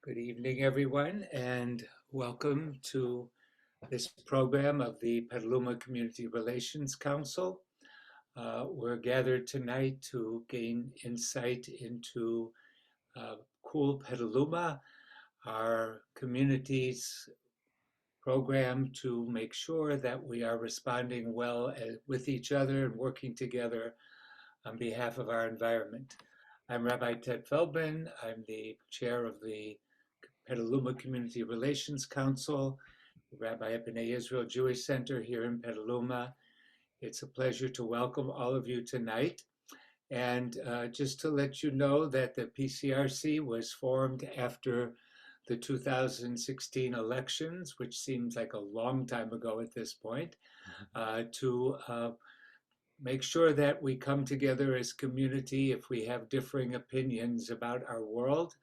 Good evening, everyone, and welcome to this program of the Petaluma Community Relations Council. We're gathered tonight to gain insight into Cool Petaluma, our community's program to make sure that we are responding well with each other and working together on behalf of our environment. I'm Rabbi Ted Feldman. I'm the chair of the Petaluma Community Relations Council, Rabbi B'nai Israel Jewish Center here in Petaluma. It's a pleasure to welcome all of you tonight. And just to let you know that the PCRC was formed after the 2016 elections, which seems like a long time ago at this point, to make sure that we come together as community if we have differing opinions about our world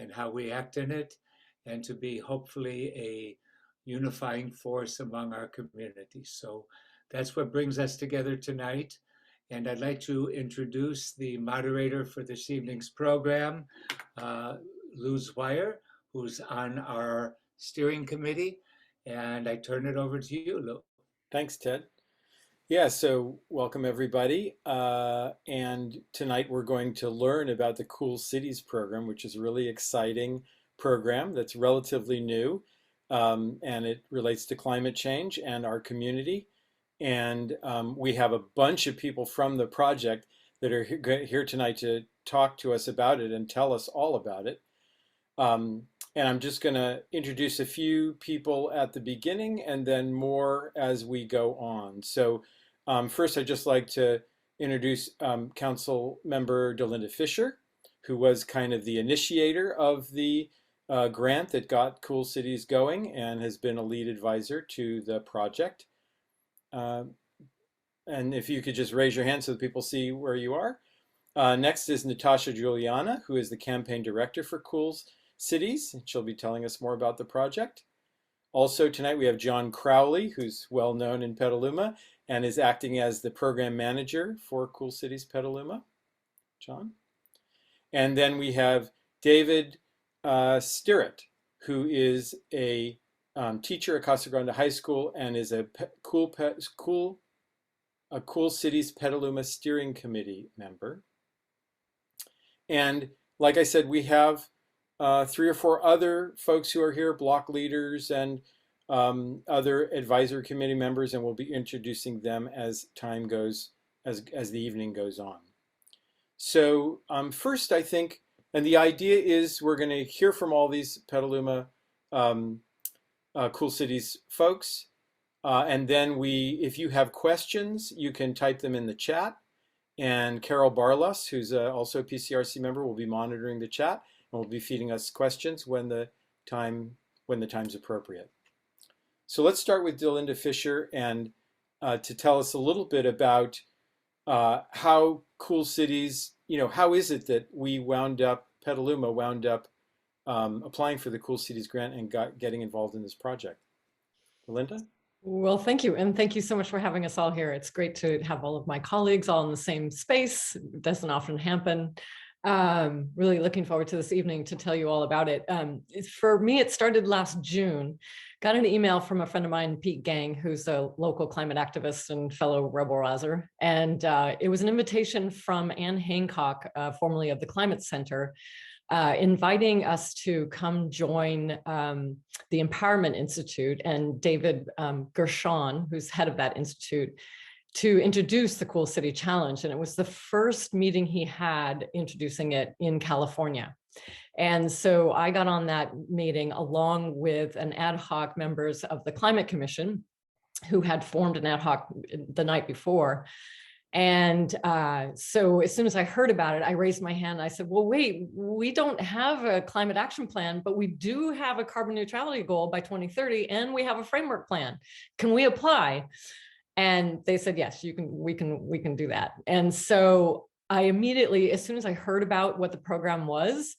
and how we act in it, and to be hopefully a unifying force among our community. So that's what brings us together tonight. And I'd like to introduce the moderator for this evening's program, Luz Wire, who's on our steering committee. And I turn it over to you, Lou. Thanks, Ted. Yeah, so welcome everybody. And tonight we're going to learn about the Cool Cities program, which is a really exciting program that's relatively new. And it relates to climate change and our community. And we have a bunch of people from the project that are here tonight to talk to us about it and tell us all about it. And I'm just going to introduce a few people at the beginning and then more as we go on. So first, I'd just like to introduce Council Member Delinda Fisher, who was kind of the initiator of the grant that got Cool Cities going and has been a lead advisor to the project. And if you could just raise your hand so that people see where you are. Next is Natasha Juliana, who is the campaign director for Cool Cities. She'll be telling us more about the project. Also tonight we have John Crowley, who's well known in Petaluma and is acting as the program manager for Cool Cities Petaluma. John. And then we have David Stirrett, who is a teacher at Casa Grande High School and is a Cool Cities Petaluma steering committee member. And like I said, we have 3 or 4 other folks who are here, block leaders and other advisory committee members, and we'll be introducing them as time goes, as the evening goes on. So first, I think, and the idea is we're going to hear from all these Petaluma Cool Cities folks, and then if you have questions, you can type them in the chat. And Carol Barlas, who's also a PCRC member, will be monitoring the chat and will be feeding us questions when the time's appropriate. So let's start with Delinda Fisher and to tell us a little bit about how Cool Cities, how is it that Petaluma wound up applying for the Cool Cities grant and getting involved in this project. Delinda? Well, thank you. And thank you so much for having us all here. It's great to have all of my colleagues all in the same space. It doesn't often happen. Really looking forward to this evening to tell you all about it. For me, it started last June. Got an email from a friend of mine, Pete Gang, who's a local climate activist and fellow rebel rouser. And it was an invitation from Anne Hancock, formerly of the Climate Center, inviting us to come join the Empowerment Institute and David Gershon, who's head of that institute, to introduce the Cool City Challenge. And it was the first meeting he had introducing it in California. And so I got on that meeting along with an ad hoc members of the Climate Commission who had formed an ad hoc the night before. And so as soon as I heard about it, I raised my hand. I said, well, wait, we don't have a climate action plan, but we do have a carbon neutrality goal by 2030, and we have a framework plan. Can we apply? And they said, yes, we can do that. And so I immediately, as soon as I heard about what the program was,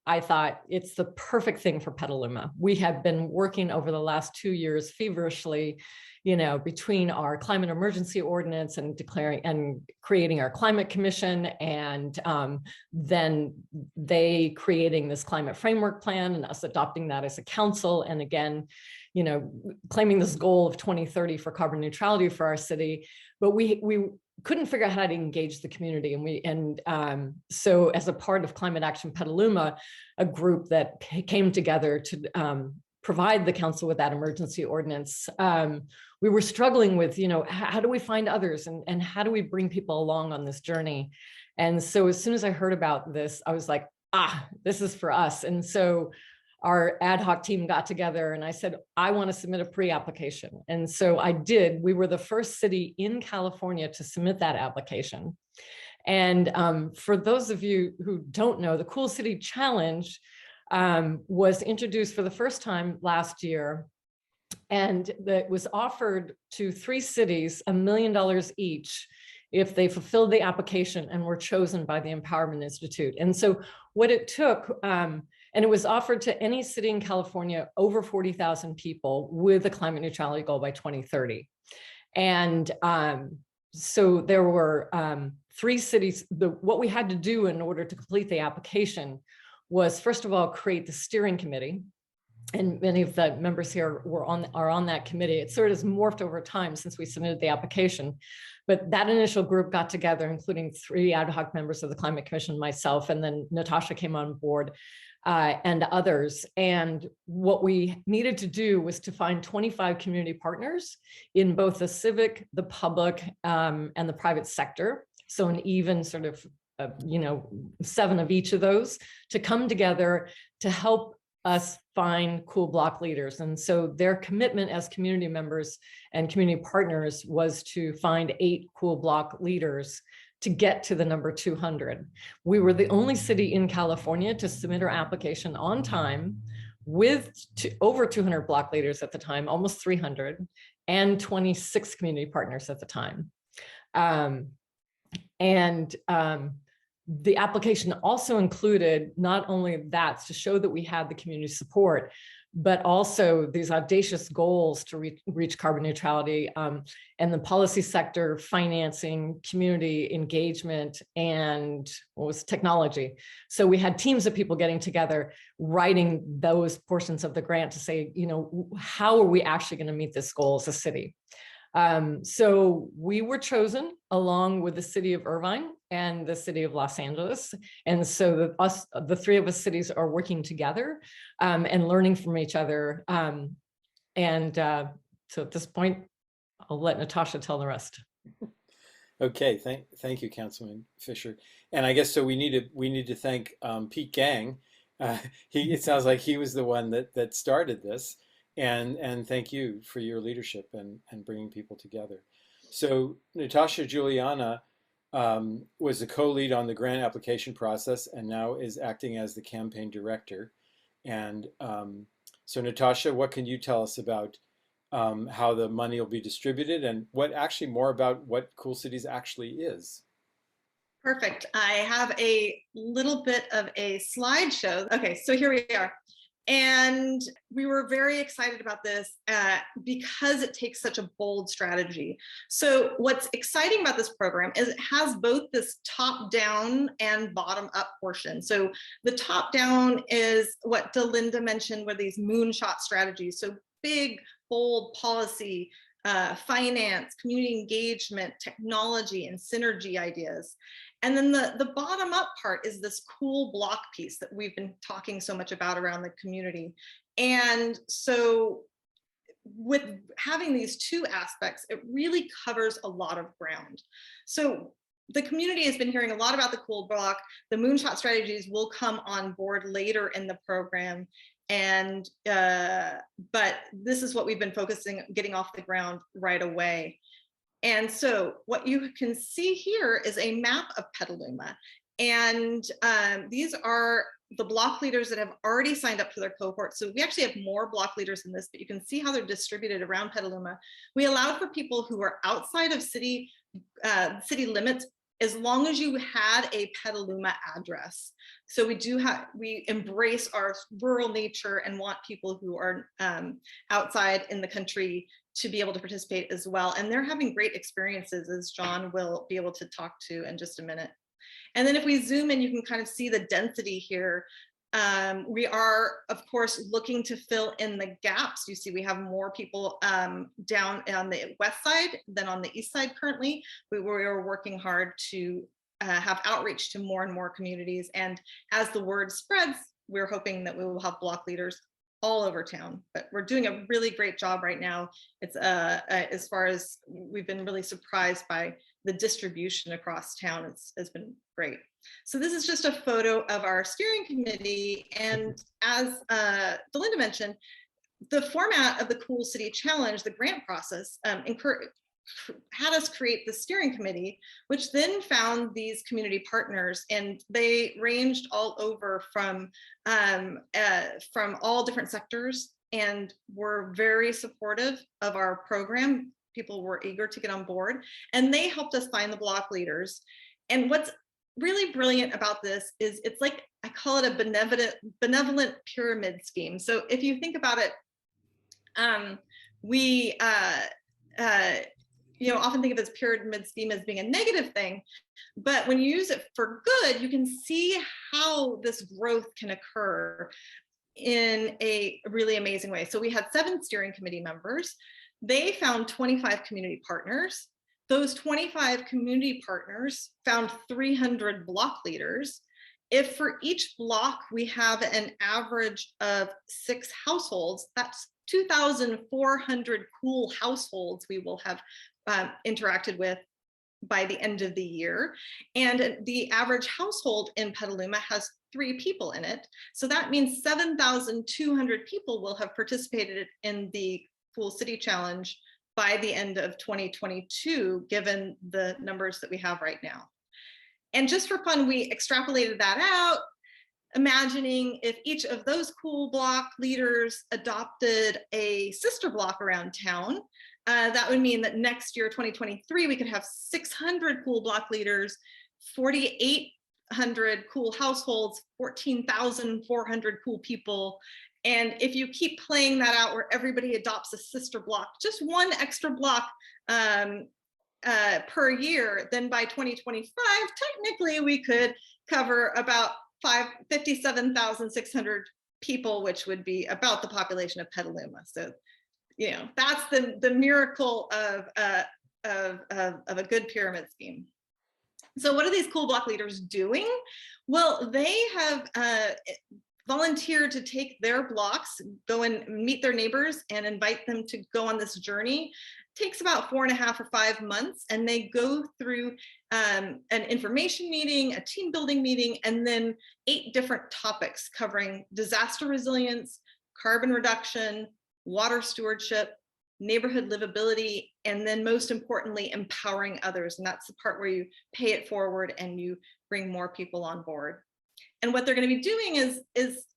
I thought it's the perfect thing for Petaluma. We have been working over the last 2 years feverishly, between our climate emergency ordinance and declaring and creating our climate commission, and then they creating this climate framework plan and us adopting that as a council. And again, claiming this goal of 2030 for carbon neutrality for our city. But we couldn't figure out how to engage the community. So as a part of Climate Action Petaluma, a group that came together to provide the council with that emergency ordinance, we were struggling with, how do we find others, and how do we bring people along on this journey? And so as soon as I heard about this, I was like, this is for us. And so our ad hoc team got together and I said, I want to submit a pre-application. And so I did. We were the first city in California to submit that application. And for those of you who don't know, the Cool City Challenge was introduced for the first time last year. And that was offered to 3 cities, $1 million each, if they fulfilled the application and were chosen by the Empowerment Institute. And so what it took, and it was offered to any city in California over 40,000 people with a climate neutrality goal by 2030. And so there were 3 cities. What we had to do in order to complete the application was, first of all, create the steering committee. And many of the members here are on that committee. It sort of has morphed over time since we submitted the application. But that initial group got together, including 3 ad hoc members of the Climate Commission, myself, and then Natasha came on board, and others. And what we needed to do was to find 25 community partners in both the civic, the public, and the private sector. So an even sort of, 7 of each of those to come together to help us find cool block leaders. And so their commitment as community members and community partners was to find 8 cool block leaders to get to the number 200. We were the only city in California to submit our application on time with over 200 block leaders at the time, almost 300, and 26 community partners at the time. The application also included not only that to show that we had the community support, but also these audacious goals to reach carbon neutrality, and the policy sector, financing, community engagement, and what was technology. So we had teams of people getting together, writing those portions of the grant to say, how are we actually going to meet this goal as a city? So we were chosen along with the city of Irvine and the city of Los Angeles. And so the 3 of us cities are working together and learning from each other. So at this point, I'll let Natasha tell the rest. Okay, thank you, Councilman Fisher. And I guess so we need to thank Pete Gang. It sounds like he was the one that started this. And thank you for your leadership and bringing people together. So Natasha Juliana was the co-lead on the grant application process and now is acting as the campaign director. And so Natasha, what can you tell us about how the money will be distributed and more about what Cool Cities actually is? Perfect. I have a little bit of a slideshow. Okay, so here we are. And we were very excited about this because it takes such a bold strategy. So what's exciting about this program is it has both this top-down and bottom-up portion. So the top-down is what Delinda mentioned, were these moonshot strategies. So big, bold policy, finance, community engagement, technology, and synergy ideas. And then the bottom up part is this cool block piece that we've been talking so much about around the community. And so with having these 2 aspects, it really covers a lot of ground. So the community has been hearing a lot about the cool block. The moonshot strategies will come on board later in the program. And but this is what we've been focusing, getting off the ground right away. And so what you can see here is a map of Petaluma. And these are the block leaders that have already signed up for their cohort. So we actually have more block leaders in this, but you can see how they're distributed around Petaluma. We allowed for people who are outside of city limits as long as you had a Petaluma address. So we embrace our rural nature and want people who are outside in the country to be able to participate as well. And they're having great experiences, as John will be able to talk to in just a minute. And then if we zoom in, you can kind of see the density here. We are, of course, looking to fill in the gaps. You see, we have more people down on the west side than on the east side currently. We are working hard to have outreach to more and more communities. And as the word spreads, we're hoping that we will have block leaders all over town. But we're doing a really great job right now. It's as far as we've been really surprised by the distribution across town. It's been great. So this is just a photo of our steering committee. And as Belinda mentioned, the format of the Cool City Challenge, the grant process, had us create the steering committee, which then found these community partners, and they ranged all over from all different sectors and were very supportive of our program. People were eager to get on board, and they helped us find the block leaders. And what's really brilliant about this is it's like, I call it a benevolent pyramid scheme. So if you think about it, we often think of this pyramid scheme as being a negative thing, but when you use it for good, you can see how this growth can occur in a really amazing way. So we had 7 steering committee members. They found 25 community partners. Those 25 community partners found 300 block leaders. If for each block we have an average of 6 households, that's 2,400 cool households we will have interacted with by the end of the year. And the average household in Petaluma has 3 people in it. So that means 7,200 people will have participated in the Cool City Challenge by the end of 2022, given the numbers that we have right now. And just for fun, we extrapolated that out, imagining if each of those cool block leaders adopted a sister block around town, that would mean that next year, 2023, we could have 600 cool block leaders, 4,800 cool households, 14,400 cool people. And if you keep playing that out where everybody adopts a sister block, just one extra block per year, then by 2025, technically we could cover about 57,600 people, which would be about the population of Petaluma. So, that's the miracle of a good pyramid scheme. So what are these cool block leaders doing? Well, they have volunteered to take their blocks, go and meet their neighbors and invite them to go on this journey. It takes about 4.5 or 5 months, and they go through an information meeting, a team building meeting, and then 8 different topics covering disaster resilience, carbon reduction, water stewardship, neighborhood livability, and then most importantly, empowering others. And that's the part where you pay it forward and you bring more people on board. And what they're going to be doing is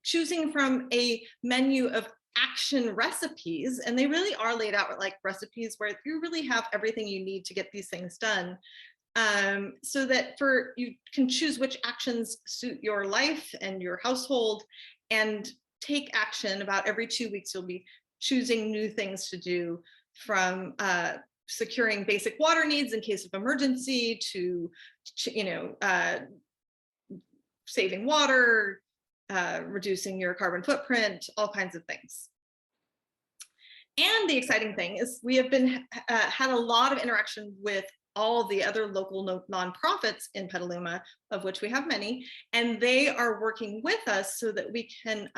choosing from a menu of action recipes, and they really are laid out like recipes where you really have everything you need to get these things done, so that you can choose which actions suit your life and your household, and take action. About every 2 weeks, you'll be choosing new things to do, from securing basic water needs in case of emergency to saving water, reducing your carbon footprint, all kinds of things. And the exciting thing is we have had a lot of interaction with all the other local nonprofits in Petaluma, of which we have many, and they are working with us so that we can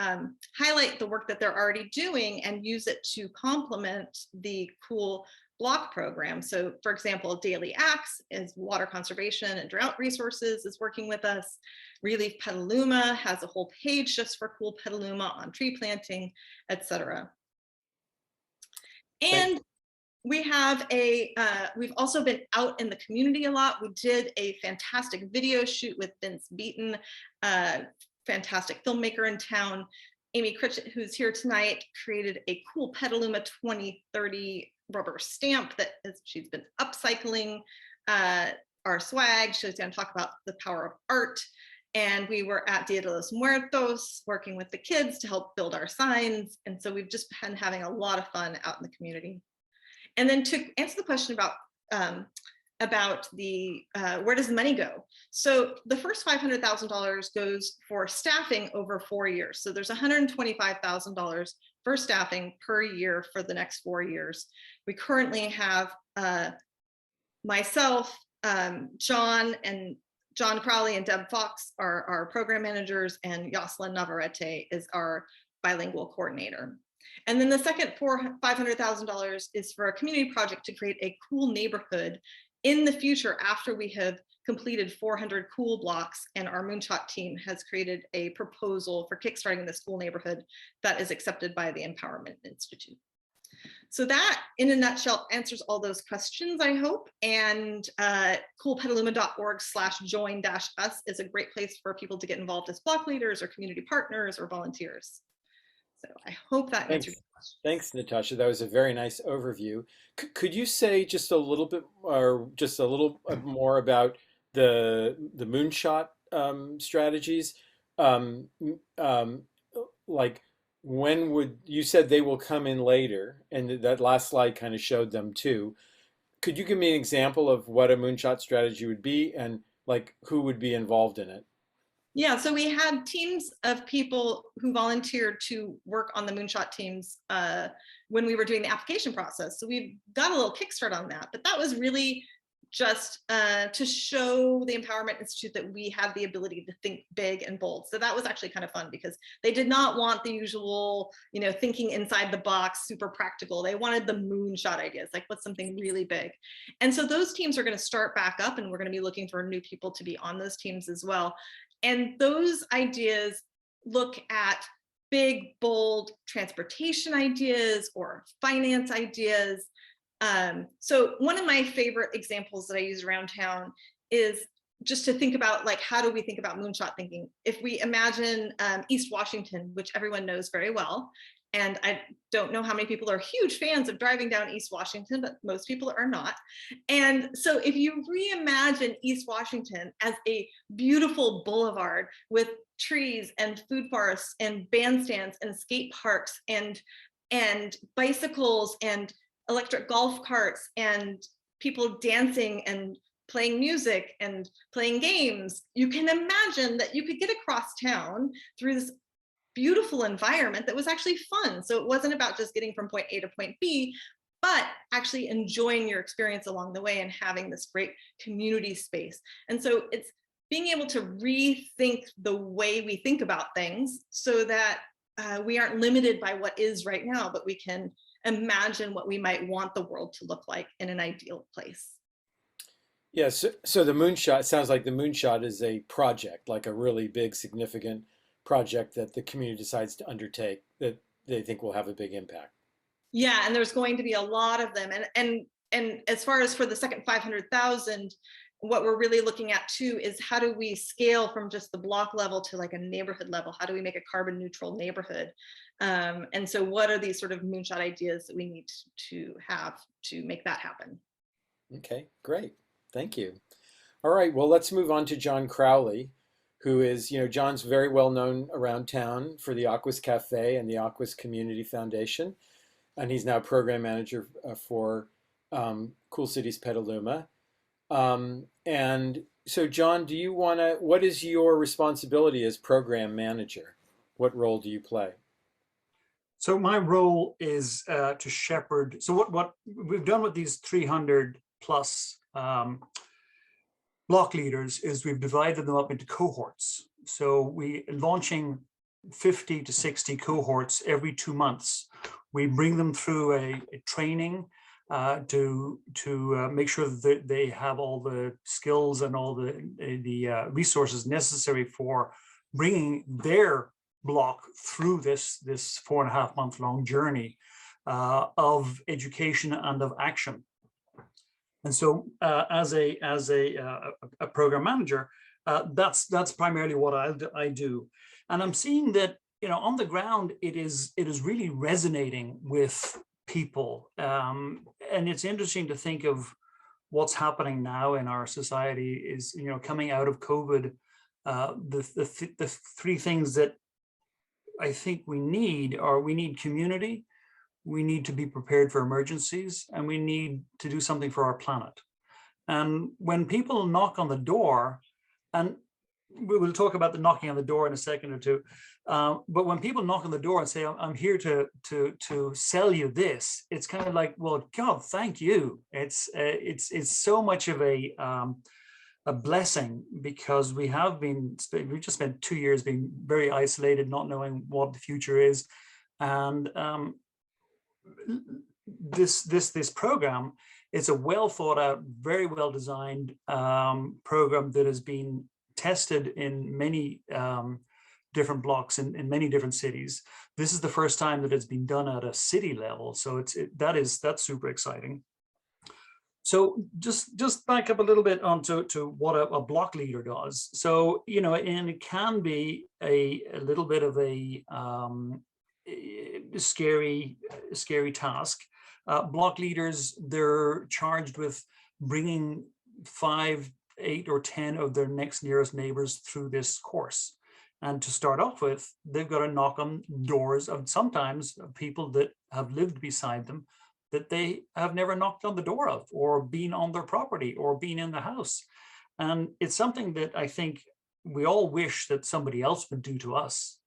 highlight the work that they're already doing and use it to complement the Cool Block program. So for example, Daily Acts is water conservation and drought resources is working with us. Relief Petaluma has a whole page just for Cool Petaluma on tree planting, etc. And we have we've also been out in the community a lot. We did a fantastic video shoot with Vince Beaton, fantastic filmmaker in town. Amy Critchett, who's here tonight, created a Cool Petaluma 2030 rubber stamp that she's been upcycling our swag. She's going to talk about the power of art. And we were at Dia de los Muertos working with the kids to help build our signs. And so we've just been having a lot of fun out in the community. And then to answer the question about the where does the money go? So the first $500,000 goes for staffing over 4 years. So there's $125,000 for staffing per year for the next 4 years. We currently have myself, John Crowley and Deb Fox are our program managers, and Yoselin Navarrete is our bilingual coordinator. And then the second $500,000 is for a community project to create a cool neighborhood in the future after we have completed 400 cool blocks, and our Moonshot team has created a proposal for kickstarting this cool neighborhood that is accepted by the Empowerment Institute. So that, in a nutshell, answers all those questions, I hope. And coolpetaluma.org/join-us is a great place for people to get involved as block leaders or community partners or volunteers. So I hope that answers your question. Thanks, Natasha. That was a very nice overview. Could you say just a little bit, or just a little more about the Moonshot strategies? Like, when would you said they will come in later, and that last slide kind of showed them too. Could you give me an example of what a Moonshot strategy would be, and like who would be involved in it? Yeah, so we had teams of people who volunteered to work on the Moonshot teams when we were doing the application process. So we've got a little kickstart on that, but that was really just to show the Empowerment Institute that we have the ability to think big and bold. So that was actually kind of fun because they did not want the usual, thinking inside the box, super practical. They wanted the moonshot ideas, like what's something really big. And so those teams are going to start back up, and we're going to be looking for new people to be on those teams as well. And those ideas look at big, bold transportation ideas or finance ideas. So one of my favorite examples that I use around town is just to think about, like, how do we think about moonshot thinking? If we imagine East Washington, which everyone knows very well, and I don't know how many people are huge fans of driving down East Washington, but most people are not. And so if you reimagine East Washington as a beautiful boulevard with trees and food forests and bandstands and skate parks and bicycles and electric golf carts and people dancing and playing music and playing games, you can imagine that you could get across town through this beautiful environment that was actually fun. So it wasn't about just getting from point A to point B, but actually enjoying your experience along the way and having this great community space. And so it's being able to rethink the way we think about things so that we aren't limited by what is right now, but we can imagine what we might want the world to look like in an ideal place. Yes, so the Moonshot, sounds like the Moonshot is a project, like a really big, significant project that the community decides to undertake that they think will have a big impact. Yeah, and there's going to be a lot of them. And as far as for the second 500,000, what we're really looking at too is how do we scale from just the block level to like a neighborhood level? How do we make a carbon neutral neighborhood? And so what are these sort of moonshot ideas that we need to have to make that happen? Okay, great. Thank you. All right, well, let's move on to John Crowley, who is, John's very well known around town for the Aquas Cafe and the Aquas Community Foundation. And he's now program manager for Cool Cities Petaluma. And so, John, what is your responsibility as program manager? What role do you play? So my role is to shepherd. So what we've done with these 300 plus block leaders is we've divided them up into cohorts. So we launching 50 to 60 cohorts every 2 months. We bring them through a training to make sure that they have all the skills and all the resources necessary for bringing their block through this 4.5 month long journey of education and of action. And so as a program manager, that's primarily what I do. And I'm seeing that, on the ground, it is really resonating with people. And it's interesting to think of what's happening now in our society is, you know, coming out of COVID, the three things that I think we need are, we need community, we need to be prepared for emergencies, and we need to do something for our planet. And when people knock on the door, and we will talk about the knocking on the door in a second or two, but when people knock on the door and say, I'm here to sell you this, it's kind of like, well, God, thank you. It's so much of a blessing, because we've just spent 2 years being very isolated, not knowing what the future is. And this program, it's a well thought out, very well designed program that has been tested in many different blocks in many different cities. This is the first time that it's been done at a city level, so that's super exciting. So just back up a little bit onto what a block leader does. So, you know, and it can be a little bit of a scary task. Block leaders, they're charged with bringing 5, 8, or 10 of their next nearest neighbors through this course. And to start off with, they've got to knock on doors of sometimes people that have lived beside them that they have never knocked on the door of, or been on their property, or been in the house. And it's something that I think we all wish that somebody else would do to us.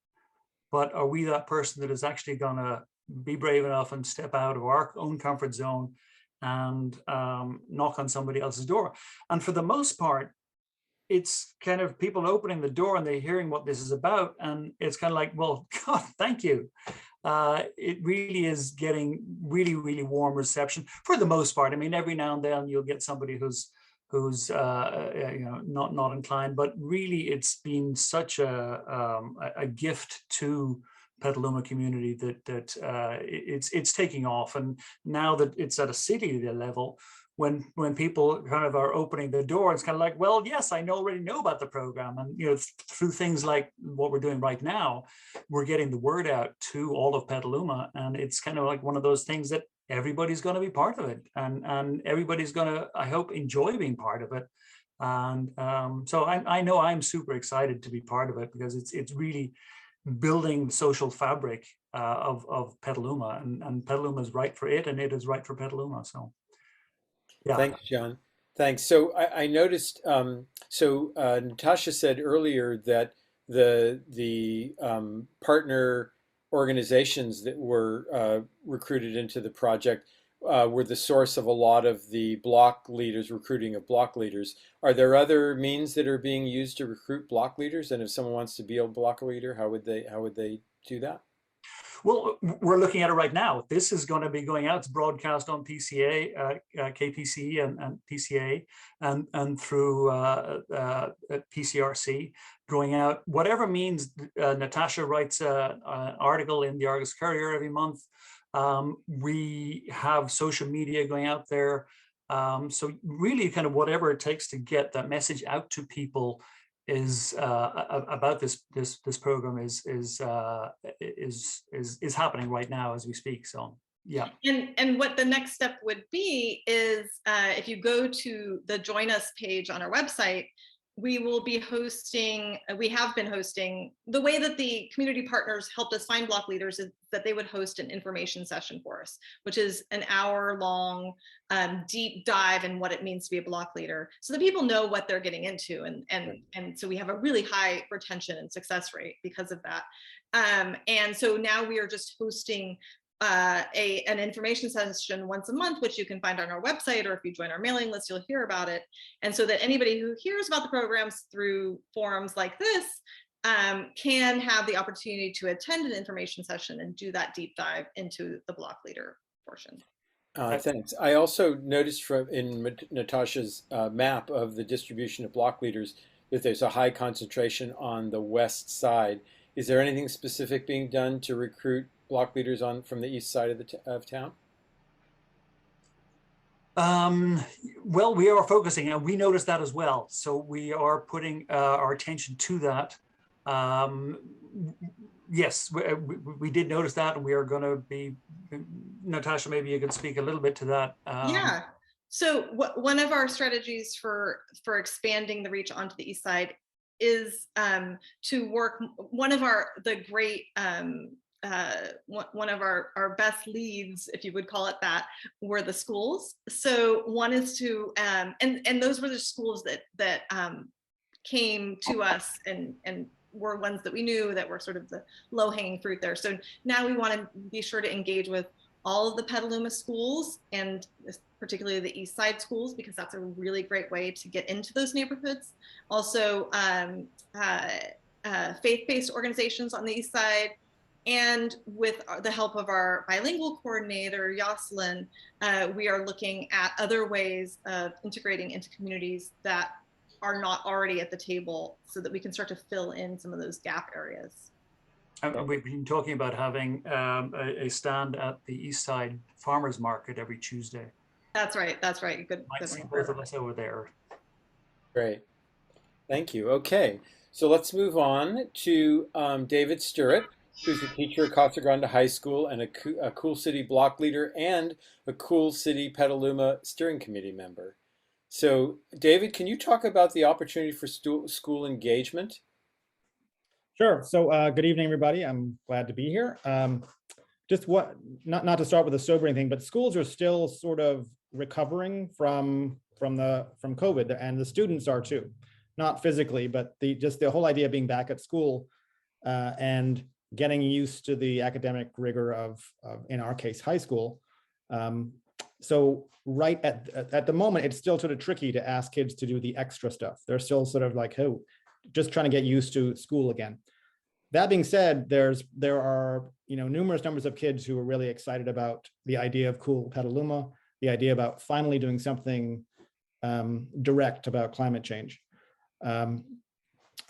But are we that person that is actually going to be brave enough and step out of our own comfort zone and knock on somebody else's door? And for the most part, it's kind of people opening the door and they're hearing what this is about. And it's kind of like, well, God, thank you. It really is getting really, really warm reception for the most part. I mean, every now and then you'll get somebody who's you know, not inclined, but really it's been such a gift to Petaluma community that it's taking off. And now that it's at a city level, when people kind of are opening the door, it's kind of like, well, yes, I already know about the program. And, you know, through things like what we're doing right now, we're getting the word out to all of Petaluma. And it's kind of like one of those things that everybody's going to be part of it. And everybody's going to, I hope, enjoy being part of it. And so I know I'm super excited to be part of it, because it's really building the social fabric of Petaluma. And Petaluma is right for it, and it is right for Petaluma. So. Yeah. Thanks, John. Thanks. So I noticed. Natasha said earlier that the partner organizations that were recruited into the project were the source of a lot of the block leaders, recruiting of block leaders. Are there other means that are being used to recruit block leaders? And if someone wants to be a block leader, how would they do that? Well, we're looking at it right now. This is going to be going out. It's broadcast on PCA, KPC, and PCA, and through PCRC, going out. Whatever means, Natasha writes an article in the Argus Courier every month. We have social media going out there. So really, kind of whatever it takes to get that message out to people is about this program is happening right now as we speak. So yeah. And what the next step would be is if you go to the Join Us page on our website, we will be hosting, we have been hosting, the way that the community partners helped us find block leaders is that they would host an information session for us, which is an hour-long deep dive in what it means to be a block leader, so that people know what they're getting into. And so we have a really high retention and success rate because of that. And so now we are just hosting an information session once a month, which you can find on our website, or if you join our mailing list, you'll hear about it. And so that anybody who hears about the programs through forums like this can have the opportunity to attend an information session and do that deep dive into the block leader portion. Thanks. I also noticed in Natasha's map of the distribution of block leaders that there's a high concentration on the west side. Is there anything specific being done to recruit block leaders from the east side of town? Well, we are focusing, and we noticed that as well. So we are putting our attention to that. Yes, we did notice that, and we are going to be. Natasha, maybe you could speak a little bit to that. Yeah. So one of our strategies for expanding the reach onto the east side is to work. One of the great one of our best leads, if you would call it that, were the schools. So one is to and those were the schools that came to us and were ones that we knew that were sort of the low-hanging fruit there. So now we want to be sure to engage with all of the Petaluma schools, and particularly the east side schools, because that's a really great way to get into those neighborhoods. Also faith-based organizations on the east side, and with the help of our bilingual coordinator, Jocelyn, we are looking at other ways of integrating into communities that are not already at the table, so that we can start to fill in some of those gap areas. We've been talking about having a stand at the East Side Farmers Market every Tuesday. That's right. That's right. Good. Might see both of us over there. Great. Thank you. Okay. So let's move on to David Sturrett, who's a teacher at Casa Grande High School and a Cool City block leader and a Cool City Petaluma steering committee member. So David, can you talk about the opportunity for school engagement? Sure. So good evening, everybody. I'm glad to be here. Just not to start with a sobering thing, but schools are still sort of recovering from COVID, and the students are too. Not physically, but just the whole idea of being back at school and getting used to the academic rigor of in our case, high school. So right at the moment, it's still sort of tricky to ask kids to do the extra stuff. They're still sort of like, oh, just trying to get used to school again. That being said, there are numerous numbers of kids who are really excited about the idea of Cool Petaluma, the idea about finally doing something direct about climate change. I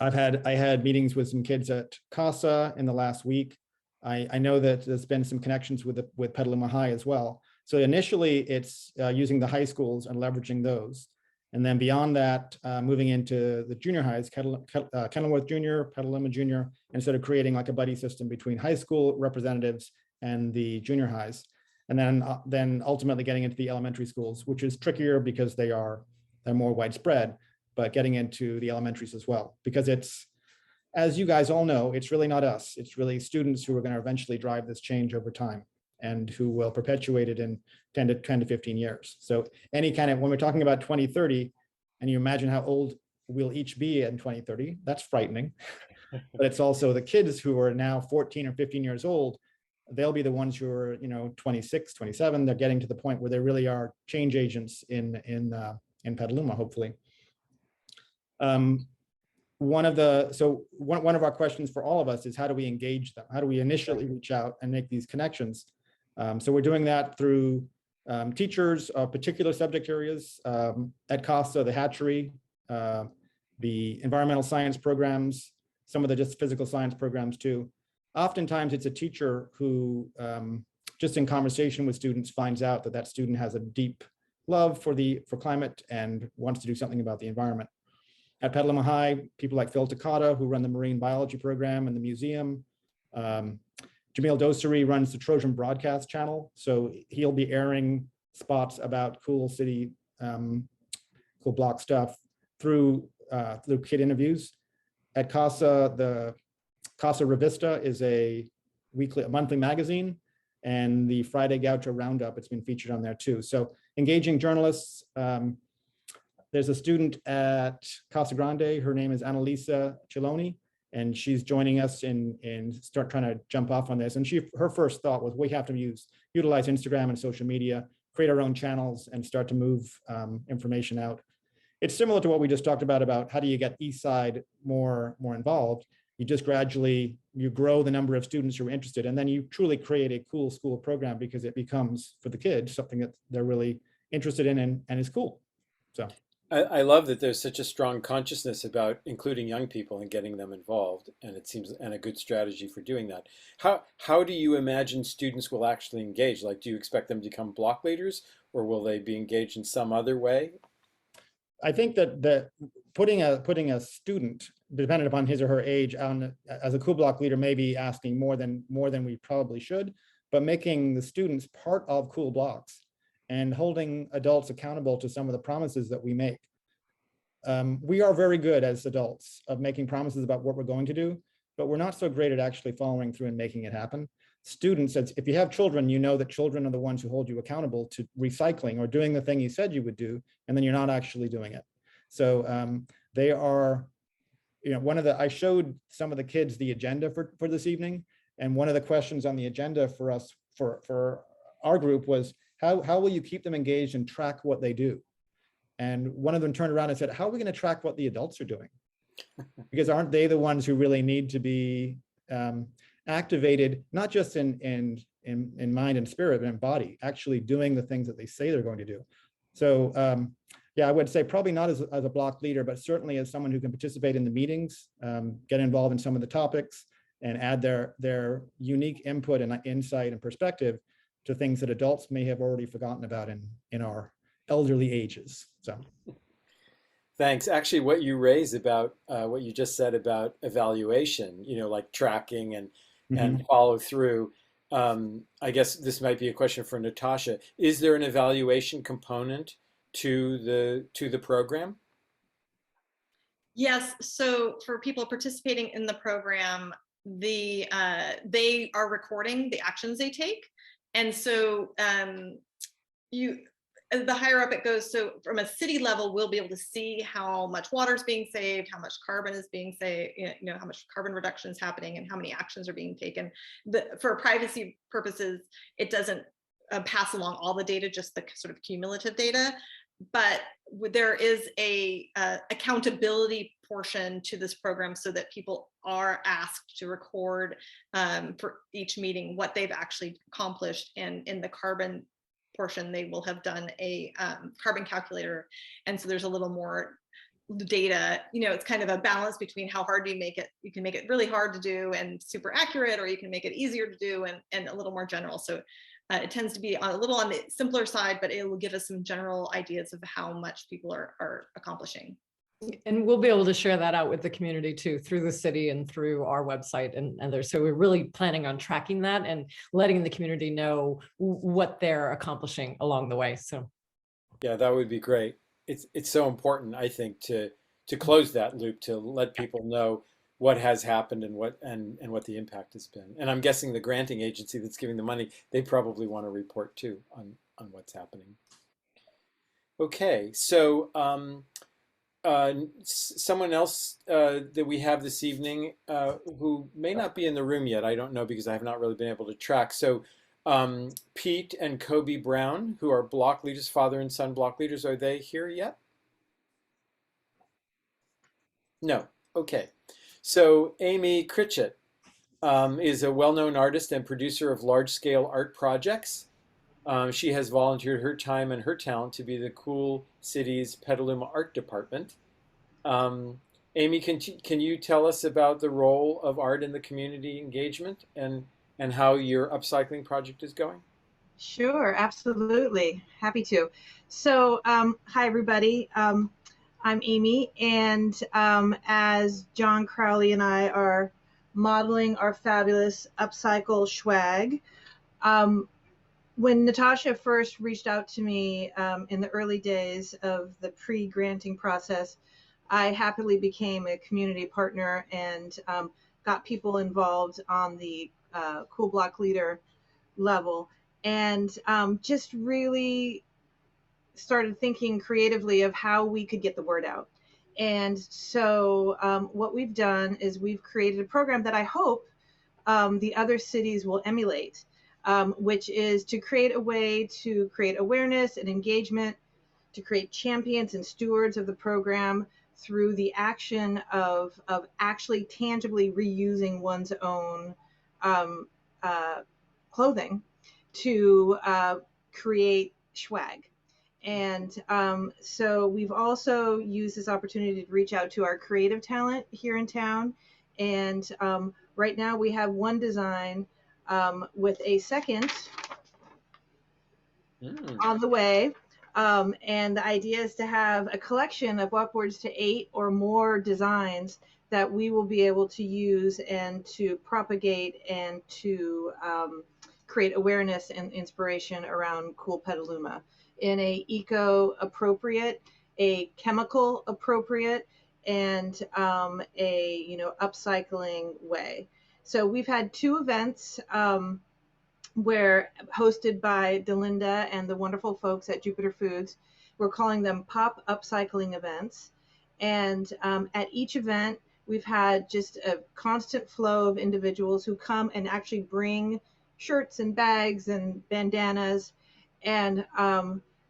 had meetings with some kids at CASA in the last week. I know that there's been some connections with Petaluma High as well. So initially, it's using the high schools and leveraging those. And then beyond that, moving into the junior highs, Kenilworth Junior, Petaluma Junior, and sort of creating like a buddy system between high school representatives and the junior highs. And then ultimately getting into the elementary schools, which is trickier because they're more widespread, but getting into the elementaries as well. Because it's, as you guys all know, it's really not us. It's really students who are going to eventually drive this change over time and who will perpetuate it in 10 to 15 years. So any kind of, when we're talking about 2030, and you imagine how old we'll each be in 2030, that's frightening. But it's also the kids who are now 14 or 15 years old, they'll be the ones who are 26, 27. They're getting to the point where they really are change agents in Petaluma, hopefully. One of our questions for all of us is, how do we engage them? How do we initially reach out and make these connections? So we're doing that through teachers of particular subject areas at CASA, the hatchery, the environmental science programs, some of the just physical science programs too. Oftentimes it's a teacher who just in conversation with students finds out that student has a deep love for climate and wants to do something about the environment. At Petaluma High, people like Phil Takata, who run the marine biology program and the museum. Jamil Dosari runs the Trojan broadcast channel. So he'll be airing spots about cool city, cool block stuff through kid interviews. At CASA, the CASA Revista is a monthly magazine, and the Friday Gaucho Roundup, it's been featured on there too. So engaging journalists. There's a student at Casa Grande, her name is Annalisa Chiloni, and she's joining us in start trying to jump off on this. And her first thought was, we have to utilize Instagram and social media, create our own channels, and start to move information out. It's similar to what we just talked about how do you get East Side more involved. You just gradually, you grow the number of students who are interested, and then you truly create a cool school program, because it becomes, for the kids, something that they're really interested in and is cool. So. I love that there's such a strong consciousness about including young people and getting them involved, and it seems a good strategy for doing that. How do you imagine students will actually engage? Like, do you expect them to become block leaders, or will they be engaged in some other way? I think that putting a student, dependent upon his or her age, as a cool block leader, may be asking more than we probably should, but making the students part of cool blocks and holding adults accountable to some of the promises that we make. We are very good as adults of making promises about what we're going to do, but we're not so great at actually following through and making it happen. Students, if you have children, you know that children are the ones who hold you accountable to recycling or doing the thing you said you would do, and then you're not actually doing it. So they are, I showed some of the kids the agenda for this evening, and one of the questions on the agenda for us, for our group was, how will you keep them engaged and track what they do? And one of them turned around and said, how are we going to track what the adults are doing? Because aren't they the ones who really need to be activated, not just in mind and spirit, but in body, actually doing the things that they say they're going to do. So yeah, I would say probably not as a block leader, but certainly as someone who can participate in the meetings, get involved in some of the topics, and add their unique input and insight and perspective to things that adults may have already forgotten about in our elderly ages. So. Thanks. Actually, what you raised about what you just said about evaluation, like tracking and follow through. I guess this might be a question for Natasha. Is there an evaluation component to the program? Yes. So for people participating in the program, they are recording the actions they take, and so the higher up it goes, so from a city level, we'll be able to see how much water is being saved, how much carbon is being saved, how much carbon reduction is happening, and how many actions are being taken. For privacy purposes, it doesn't pass along all the data, just the sort of cumulative data. But there is a accountability portion to this program, so that people are asked to record for each meeting what they've actually accomplished, and in the carbon portion, they will have done a carbon calculator, and so there's a little more data. It's kind of a balance between how hard do you make it. You can make it really hard to do and super accurate, or you can make it easier to do and a little more general. So it tends to be a little on the simpler side, but it will give us some general ideas of how much people are accomplishing. And we'll be able to share that out with the community too, through the city and through our website and others. So we're really planning on tracking that and letting the community know what they're accomplishing along the way. So yeah, that would be great. It's so important, I think, to close that loop, to let people know what has happened and what the impact has been. And I'm guessing the granting agency that's giving the money, they probably want to report too on what's happening. Okay, so someone else that we have this evening who may not be in the room yet, I don't know, because I have not really been able to track. So Pete and Kobe Brown, who are block leaders, father and son block leaders, are they here yet? No. Okay. So Amy Critchett is a well-known artist and producer of large-scale art projects. She has volunteered her time and her talent to be the Cool Cities Petaluma Art Department. Amy, can you tell us about the role of art in the community engagement and how your upcycling project is going? Sure, absolutely. Happy to. So, hi, everybody. I'm Amy, and as John Crowley and I are modeling our fabulous upcycle swag, when Natasha first reached out to me in the early days of the pre-granting process, I happily became a community partner and got people involved on the Cool Block Leader level, and just really started thinking creatively of how we could get the word out. And so what we've done is we've created a program that I hope the other cities will emulate, which is to create a way to create awareness and engagement, to create champions and stewards of the program through the action of actually tangibly reusing one's own clothing to create swag. And so we've also used this opportunity to reach out to our creative talent here in town. And right now we have one design with a second on the way. And the idea is to have a collection of upwards to 8 or more designs that we will be able to use and to propagate and to create awareness and inspiration around Cool Petaluma. in a eco-appropriate, a chemical appropriate, and a upcycling way. So we've had 2 events where hosted by Delinda and the wonderful folks at Jupiter Foods. We're calling them pop upcycling events. And at each event, we've had just a constant flow of individuals who come and actually bring shirts and bags and bandanas. And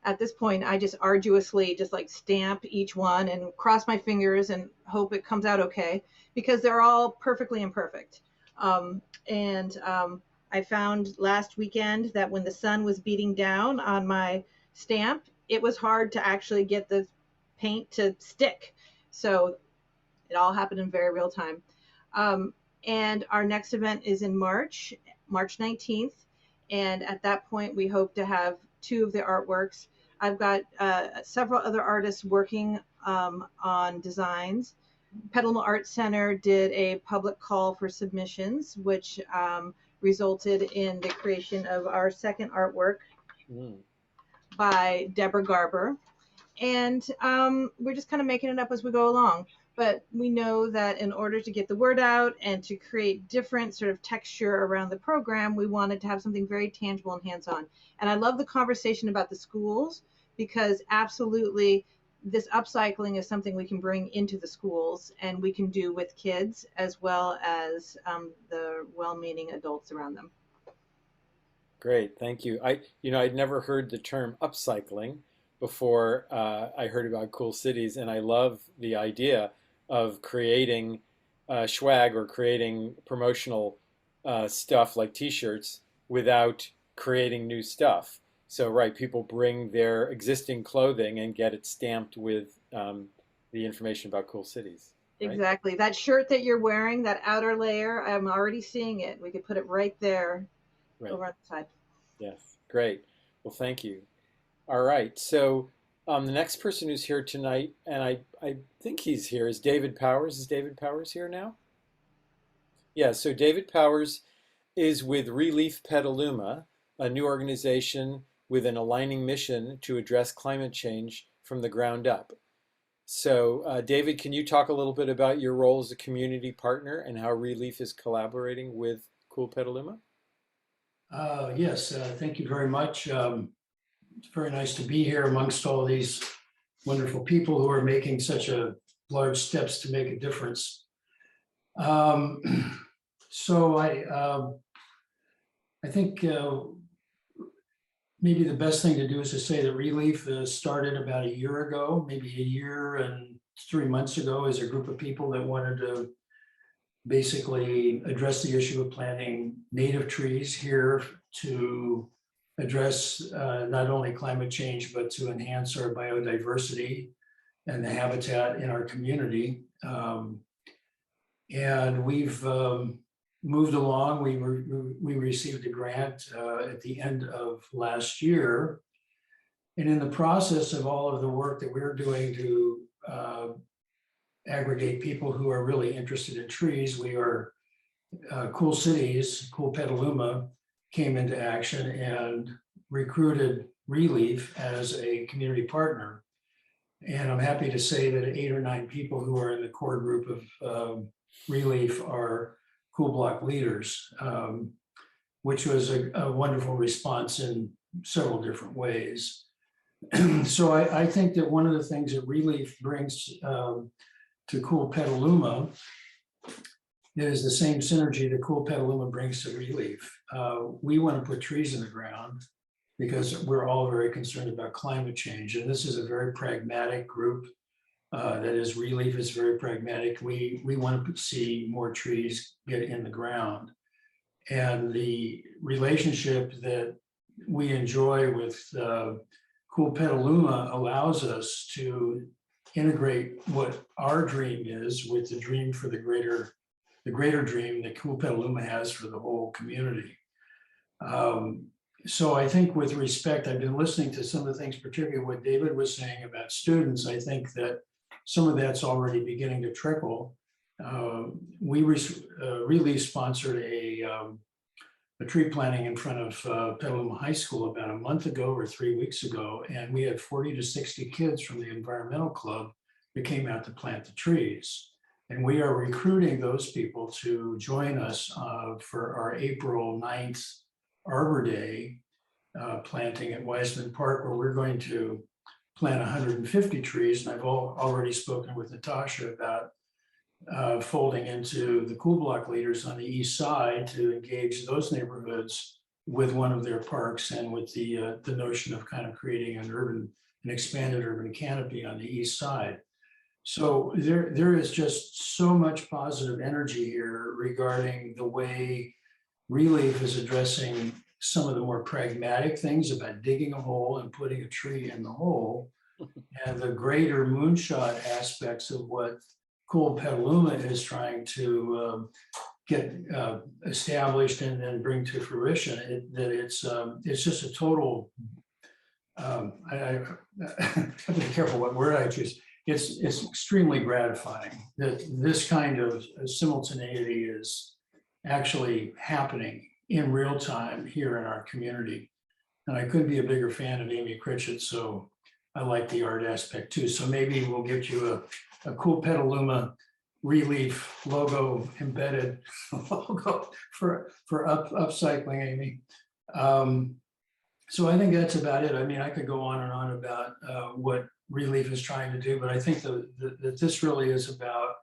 at this point, I just arduously just like stamp each one and cross my fingers and hope it comes out okay, because they're all perfectly imperfect. I found last weekend that when the sun was beating down on my stamp, it was hard to actually get the paint to stick. So it all happened in very real time. And our next event is in March 19th. And at that point, we hope to have 2 of the artworks. I've got several other artists working on designs. Petaluma Art Center did a public call for submissions, which resulted in the creation of our second artwork by Deborah Garber. And we're just kind of making it up as we go along. But we know that in order to get the word out and to create different sort of texture around the program, we wanted to have something very tangible and hands-on. And I love the conversation about the schools, because absolutely this upcycling is something we can bring into the schools and we can do with kids as well as the well-meaning adults around them. Great, thank you. I'd never heard the term upcycling before I heard about Cool Cities, and I love the idea of creating swag or creating promotional stuff like T-shirts without creating new stuff. So, right, people bring their existing clothing and get it stamped with the information about Cool Cities. Right? Exactly. That shirt that you're wearing, that outer layer, I'm already seeing it. We could put it right there over on the side. Yes, great. Well, thank you. All right, so the next person who's here tonight, and I think he's here, is David Powers. Is David Powers here now? Yeah, so David Powers is with Relief Petaluma, a new organization with an aligning mission to address climate change from the ground up. So David, can you talk a little bit about your role as a community partner and how Relief is collaborating with Cool Petaluma? Yes, thank you very much. It's very nice to be here amongst all these wonderful people who are making such large steps to make a difference. So I think maybe the best thing to do is to say that Relief started about a year ago, maybe a year and 3 months ago, as a group of people that wanted to basically address the issue of planting native trees here to address not only climate change, but to enhance our biodiversity and the habitat in our community. And we've moved along. We received a grant at the end of last year. And in the process of all of the work that we're doing to aggregate people who are really interested in trees, we are Cool Cities, Cool Petaluma came into action and recruited Relief as a community partner. And I'm happy to say that 8 or 9 people who are in the core group of Relief are Cool Block leaders, which was a wonderful response in several different ways. So I think that one of the things that Relief brings to Cool Petaluma is the same synergy that Cool Petaluma brings to Relief. We want to put trees in the ground because we're all very concerned about climate change. And this is a very pragmatic group. That is, Relief is very pragmatic. We want to see more trees get in the ground. And the relationship that we enjoy with Cool Petaluma allows us to integrate what our dream is with the dream for the greater dream that Cool Petaluma has for the whole community. So I think with respect, I've been listening to some of the things, particularly what David was saying about students. I think that some of that's already beginning to trickle. We really sponsored a a tree planting in front of Petaluma High School about a month ago or 3 weeks ago, and we had 40 to 60 kids from the environmental club that came out to plant the trees. And we are recruiting those people to join us for our April 9th Arbor Day planting at Wiseman Park, where we're going to plant 150 trees. And I've already spoken with Natasha about folding into the Cool Block leaders on the east side to engage those neighborhoods with one of their parks, and with the notion of kind of creating an expanded urban canopy on the east side. So there is just so much positive energy here regarding the way Relief is addressing some of the more pragmatic things about digging a hole and putting a tree in the hole, and the greater moonshot aspects of what Cool Petaluma is trying to get established and then bring to fruition. It's just a total. I have to be careful what word I choose. It's extremely gratifying that this kind of simultaneity is actually happening in real time here in our community. And I couldn't be a bigger fan of Amy Critchett, so I like the art aspect too. So maybe we'll get you a Cool Petaluma Relief logo embedded logo for upcycling, Amy. So I think that's about it. I mean, I could go on and on about what Relief is trying to do, but I think that this really is about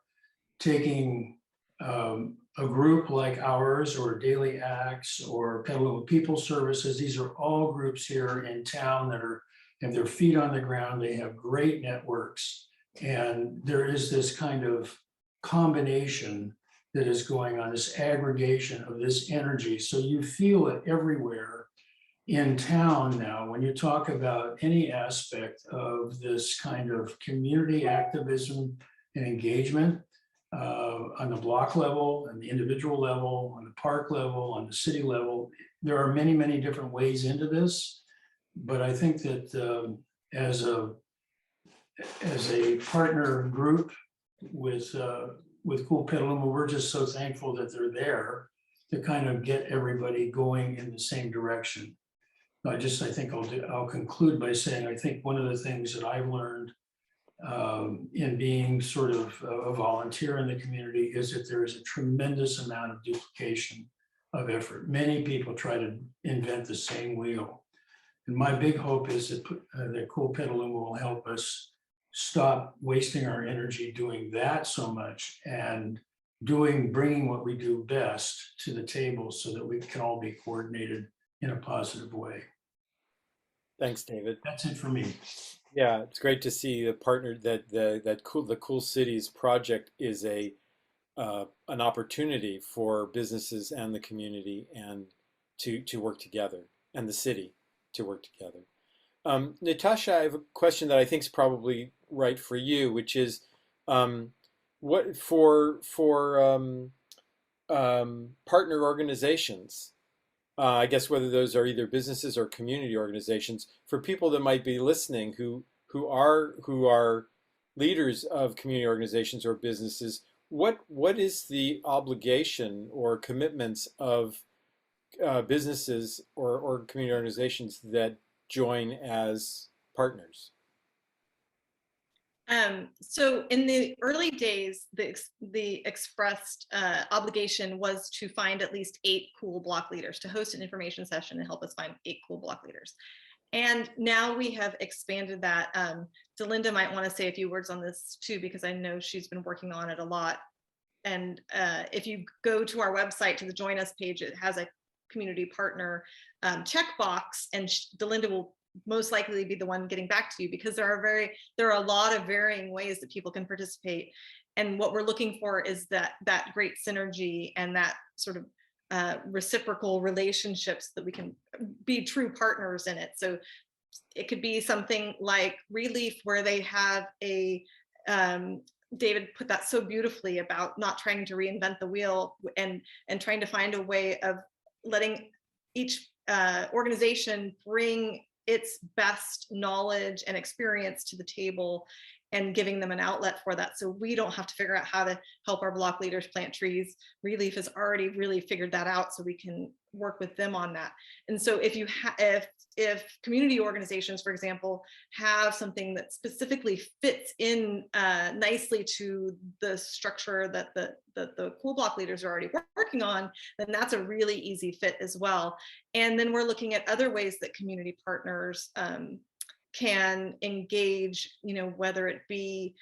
taking a group like ours, or Daily Acts, or Petaluma People Services. These are all groups here in town that have their feet on the ground. They have great networks, and there is this kind of combination that is going on, this aggregation of this energy. So you feel it everywhere in town now when you talk about any aspect of this kind of community activism and engagement. On the block level, on the individual level, on the park level, on the city level. There are many, many different ways into this, but I think that as a partner group with Cool Petaluma, we're just so thankful that they're there to kind of get everybody going in the same direction. I think I'll conclude by saying, I think one of the things that I've learned in being sort of a volunteer in the community is that there is a tremendous amount of duplication of effort. Many people try to invent the same wheel. And my big hope is that Cool Petaluma will help us stop wasting our energy doing that so much, and bringing what we do best to the table so that we can all be coordinated in a positive way. Thanks, David. That's it for me. Yeah, it's great to see the partner that the Cool Cities project is an opportunity for businesses and the community and to work together, and the city to work together. Natasha, I have a question that I think is probably right for you, which is what for partner organizations. I guess whether those are either businesses or community organizations, for people that might be listening who are leaders of community organizations or businesses, what is the obligation or commitments of businesses or community organizations that join as partners? So in the early days, the expressed obligation was to find at least 8 cool block leaders, to host an information session and help us find 8 cool block leaders. And now we have expanded that. Delinda might want to say a few words on this too, because I know she's been working on it a lot. And if you go to our website, to the Join Us page, it has a community partner checkbox, and Delinda will most likely be the one getting back to you, because there are a lot of varying ways that people can participate. And what we're looking for is that great synergy and that sort of reciprocal relationships, that we can be true partners in it. So it could be something like Relief, where they have David put that so beautifully about not trying to reinvent the wheel, and trying to find a way of letting each organization bring its best knowledge and experience to the table, and giving them an outlet for that. So we don't have to figure out how to help our block leaders plant trees. Relief has already really figured that out, so we can work with them on that. And so if you if community organizations, for example, have something that specifically fits in nicely to the structure that the Cool Block leaders are already working on, then that's a really easy fit as well. And then we're looking at other ways that community partners can engage, whether it be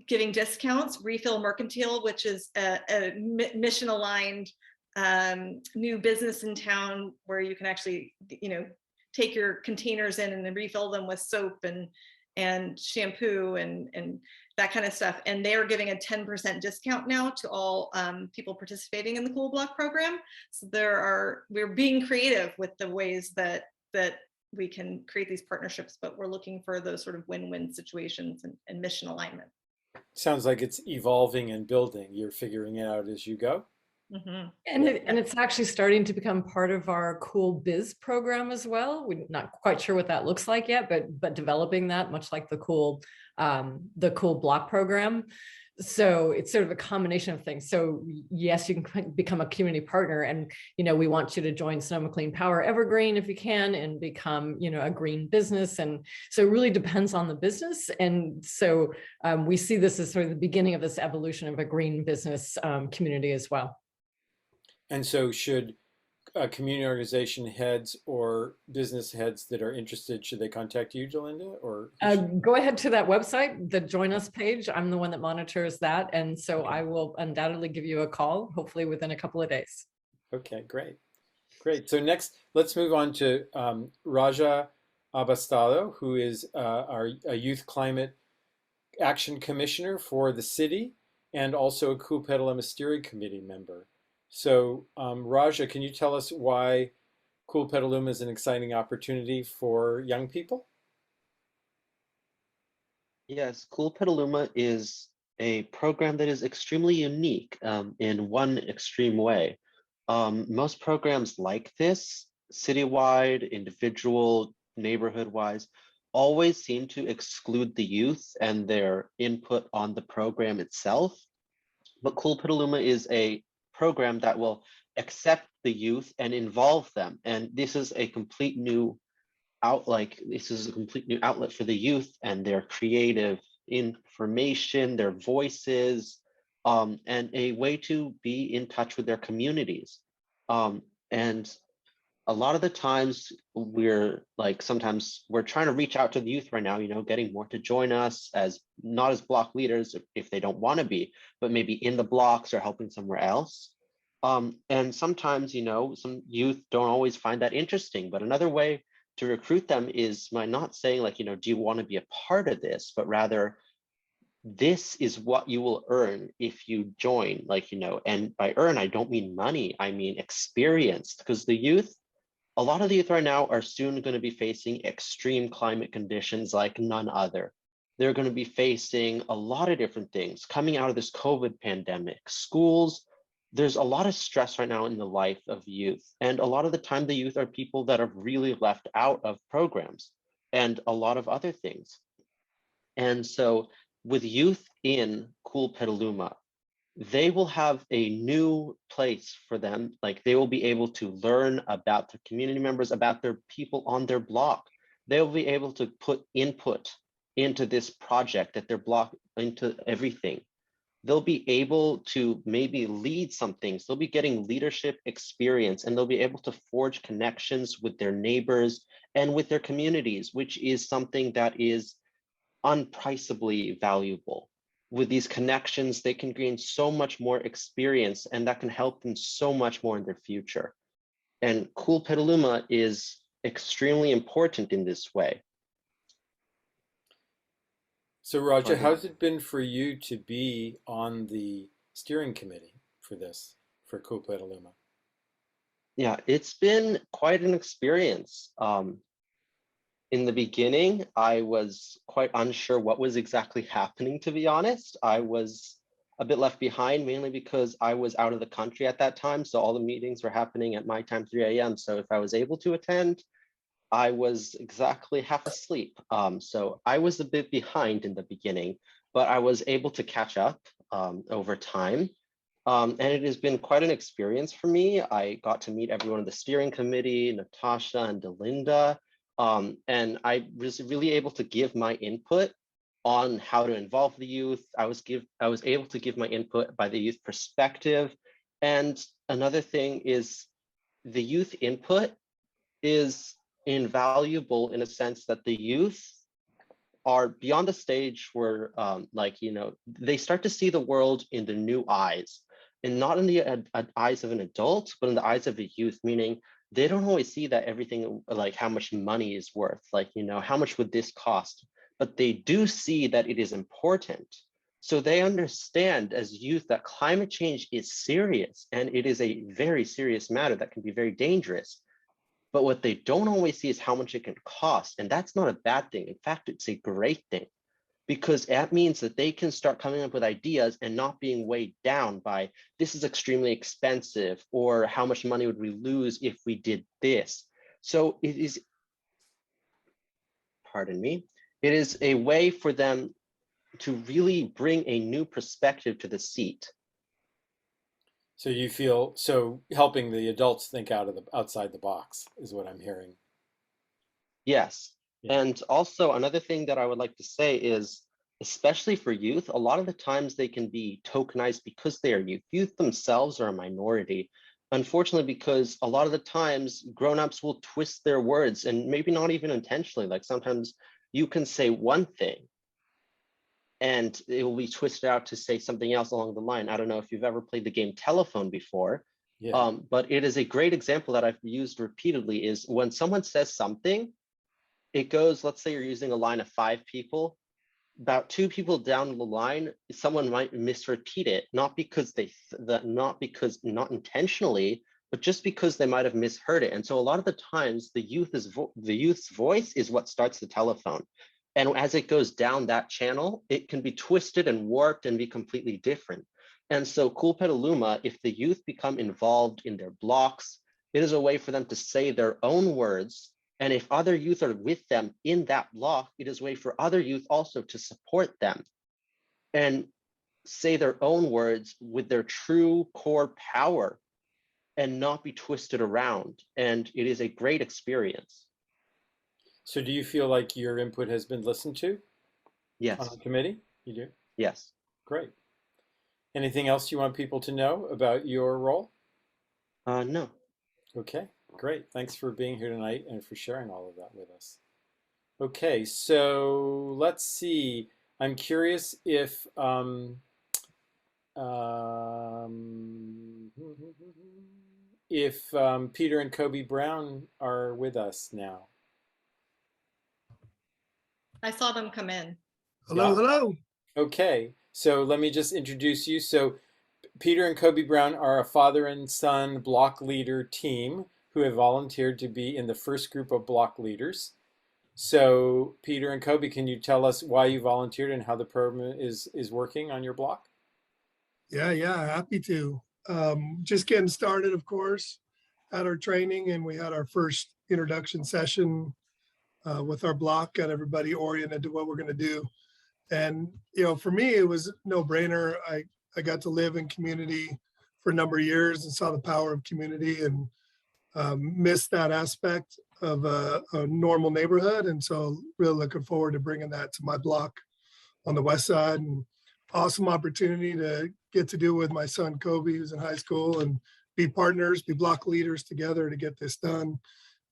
giving discounts, Refill Mercantile, which is a mission aligned new business in town where you can actually, take your containers in and then refill them with soap and shampoo and that kind of stuff. And they are giving a 10% discount now to all people participating in the Cool Block program. So we're being creative with the ways that we can create these partnerships, but we're looking for those sort of win-win situations and mission alignment. Sounds like it's evolving and building. You're figuring it out as you go. Mm-hmm. And it's actually starting to become part of our Cool Biz program as well. We're not quite sure what that looks like yet, but developing that, much like the Cool Block program. So it's sort of a combination of things. So yes, you can become a community partner, and we want you to join Sonoma Clean Power Evergreen if you can, and become a green business. And so it really depends on the business. And so we see this as sort of the beginning of this evolution of a green business community as well. And so should community organization heads or business heads that are interested, should they contact you, Delinda? Or go ahead to that website, the Join Us page. I'm the one that monitors that. And so I will undoubtedly give you a call, hopefully within a couple of days. Okay, great. Great. So next, let's move on to Raja Abastado, who is a Youth Climate Action Commissioner for the city and also a Cool Petaluma Steering Committee member. So Raja, can you tell us why Cool Petaluma is an exciting opportunity for young people? Yes, Cool Petaluma is a program that is extremely unique in one extreme way. Most programs like this, citywide, individual, neighborhood-wise, always seem to exclude the youth and their input on the program itself. But Cool Petaluma is a program that will accept the youth and involve them. And this is a complete new outlet for the youth and their creative information, their voices, and a way to be in touch with their communities. And a lot of the times sometimes we're trying to reach out to the youth right now, getting more to join us not as block leaders if they don't want to be, but maybe in the blocks or helping somewhere else. And sometimes, some youth don't always find that interesting, but another way to recruit them is by not saying do you want to be a part of this, but rather this is what you will earn if you join, and by earn, I don't mean money, I mean experience, because a lot of the youth right now are soon going to be facing extreme climate conditions like none other. They're going to be facing a lot of different things coming out of this COVID pandemic, schools. There's a lot of stress right now in the life of youth. And a lot of the time, the youth are people that are really left out of programs and a lot of other things. And so with youth in Cool Petaluma, they will have a new place for them. They will be able to learn about their community members, about their people on their block. They'll be able to put input into this project at their block, into everything. They'll be able to maybe lead some things. They'll be getting leadership experience, and they'll be able to forge connections with their neighbors and with their communities, which is something that is unpriceably valuable. With these connections, they can gain so much more experience, and that can help them so much more in their future. And Cool Petaluma is extremely important in this way. So Raja, how's it been for you to be on the steering committee for Cool Petaluma? Yeah, it's been quite an experience. In the beginning, I was quite unsure what was exactly happening, to be honest. I was a bit left behind, mainly because I was out of the country at that time. So all the meetings were happening at my time, 3 a.m. So if I was able to attend, I was exactly half asleep. So I was a bit behind in the beginning, but I was able to catch up over time. And it has been quite an experience for me. I got to meet everyone in the steering committee, Natasha and Delinda, and I was really able to give my input on how to involve the youth. I was able to give my input by the youth perspective. And another thing is the youth input is invaluable in a sense that the youth are beyond the stage where they start to see the world in the new eyes, and not in the eyes of an adult, but in the eyes of a youth, meaning they don't always see that everything, like how much money is worth, how much would this cost, but they do see that it is important. So they understand as youth that climate change is serious, and it is a very serious matter that can be very dangerous. But what they don't always see is how much it can cost. And that's not a bad thing. In fact, it's a great thing, because that means that they can start coming up with ideas and not being weighed down by, this is extremely expensive, or how much money would we lose if we did this. So it is, pardon me, it is a way for them to really bring a new perspective to the seat. So you feel, so helping the adults think outside the box is what I'm hearing. Yes. Yeah. And also another thing that I would like to say is, especially for youth, a lot of the times they can be tokenized because they are youth. Youth themselves are a minority. Unfortunately, because a lot of the times grown-ups will twist their words, and maybe not even intentionally. Like sometimes you can say one thing and it will be twisted out to say something else along the line. I don't know if you've ever played the game Telephone before, Yeah. but it is a great example that I've used repeatedly. Is when someone says something, it goes, let's say you're using a line of 5 people, about 2 people down the line, someone might misrepeat it, not intentionally, but just because they might have misheard it. And so a lot of the times the youth's voice is what starts the telephone. And as it goes down that channel, it can be twisted and warped and be completely different. And so Cool Petaluma, if the youth become involved in their blocks, it is a way for them to say their own words. And if other youth are with them in that block, it is a way for other youth also to support them and say their own words with their true core power and not be twisted around. And it is a great experience. So do you feel like your input has been listened to Yes. on the committee? You do? Yes. Great. Anything else you want people to know about your role? No. Okay, great. Thanks for being here tonight and for sharing all of that with us. Okay, so let's see. I'm curious if Peter and Kobe Brown are with us now. I saw them come in. Hello, hello. Okay, so let me just introduce you. So Peter and Kobe Brown are a father and son block leader team who have volunteered to be in the first group of block leaders. So Peter and Kobe, can you tell us why you volunteered and how the program is working on your block? Yeah, happy to. Just getting started, of course, at our training, and we had our first introduction session with our block, got everybody oriented to what we're going to do. And, for me, it was no brainer. I got to live in community for a number of years and saw the power of community, and missed that aspect of a normal neighborhood. And so really looking forward to bringing that to my block on the west side. And awesome opportunity to get to do with my son Kobe, who's in high school, and be partners, be block leaders together to get this done.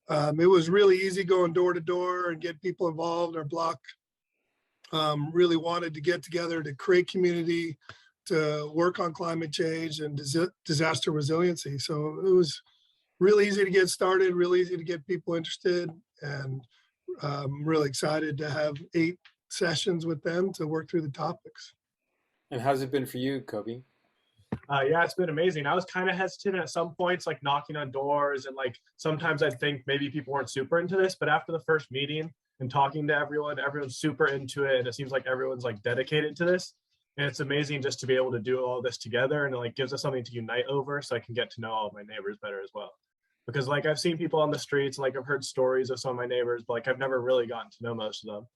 It was really easy going door to door and get people involved. Our block really wanted to get together to create community, to work on climate change and disaster resiliency. So it was really easy to get started, really easy to get people interested, and really excited to have 8 sessions with them to work through the topics. And how's it been for you, Kobe? Yeah, it's been amazing. I was kind of hesitant at some points, like knocking on doors, and like sometimes I'd think maybe people weren't super into this, but after the first meeting and talking to everyone, everyone's super into it, and it seems like everyone's like dedicated to this. And it's amazing just to be able to do all this together, and it like gives us something to unite over, so I can get to know all of my neighbors better as well. because like I've seen people on the streets, like I've heard stories of some of my neighbors, but like I've never really gotten to know most of them.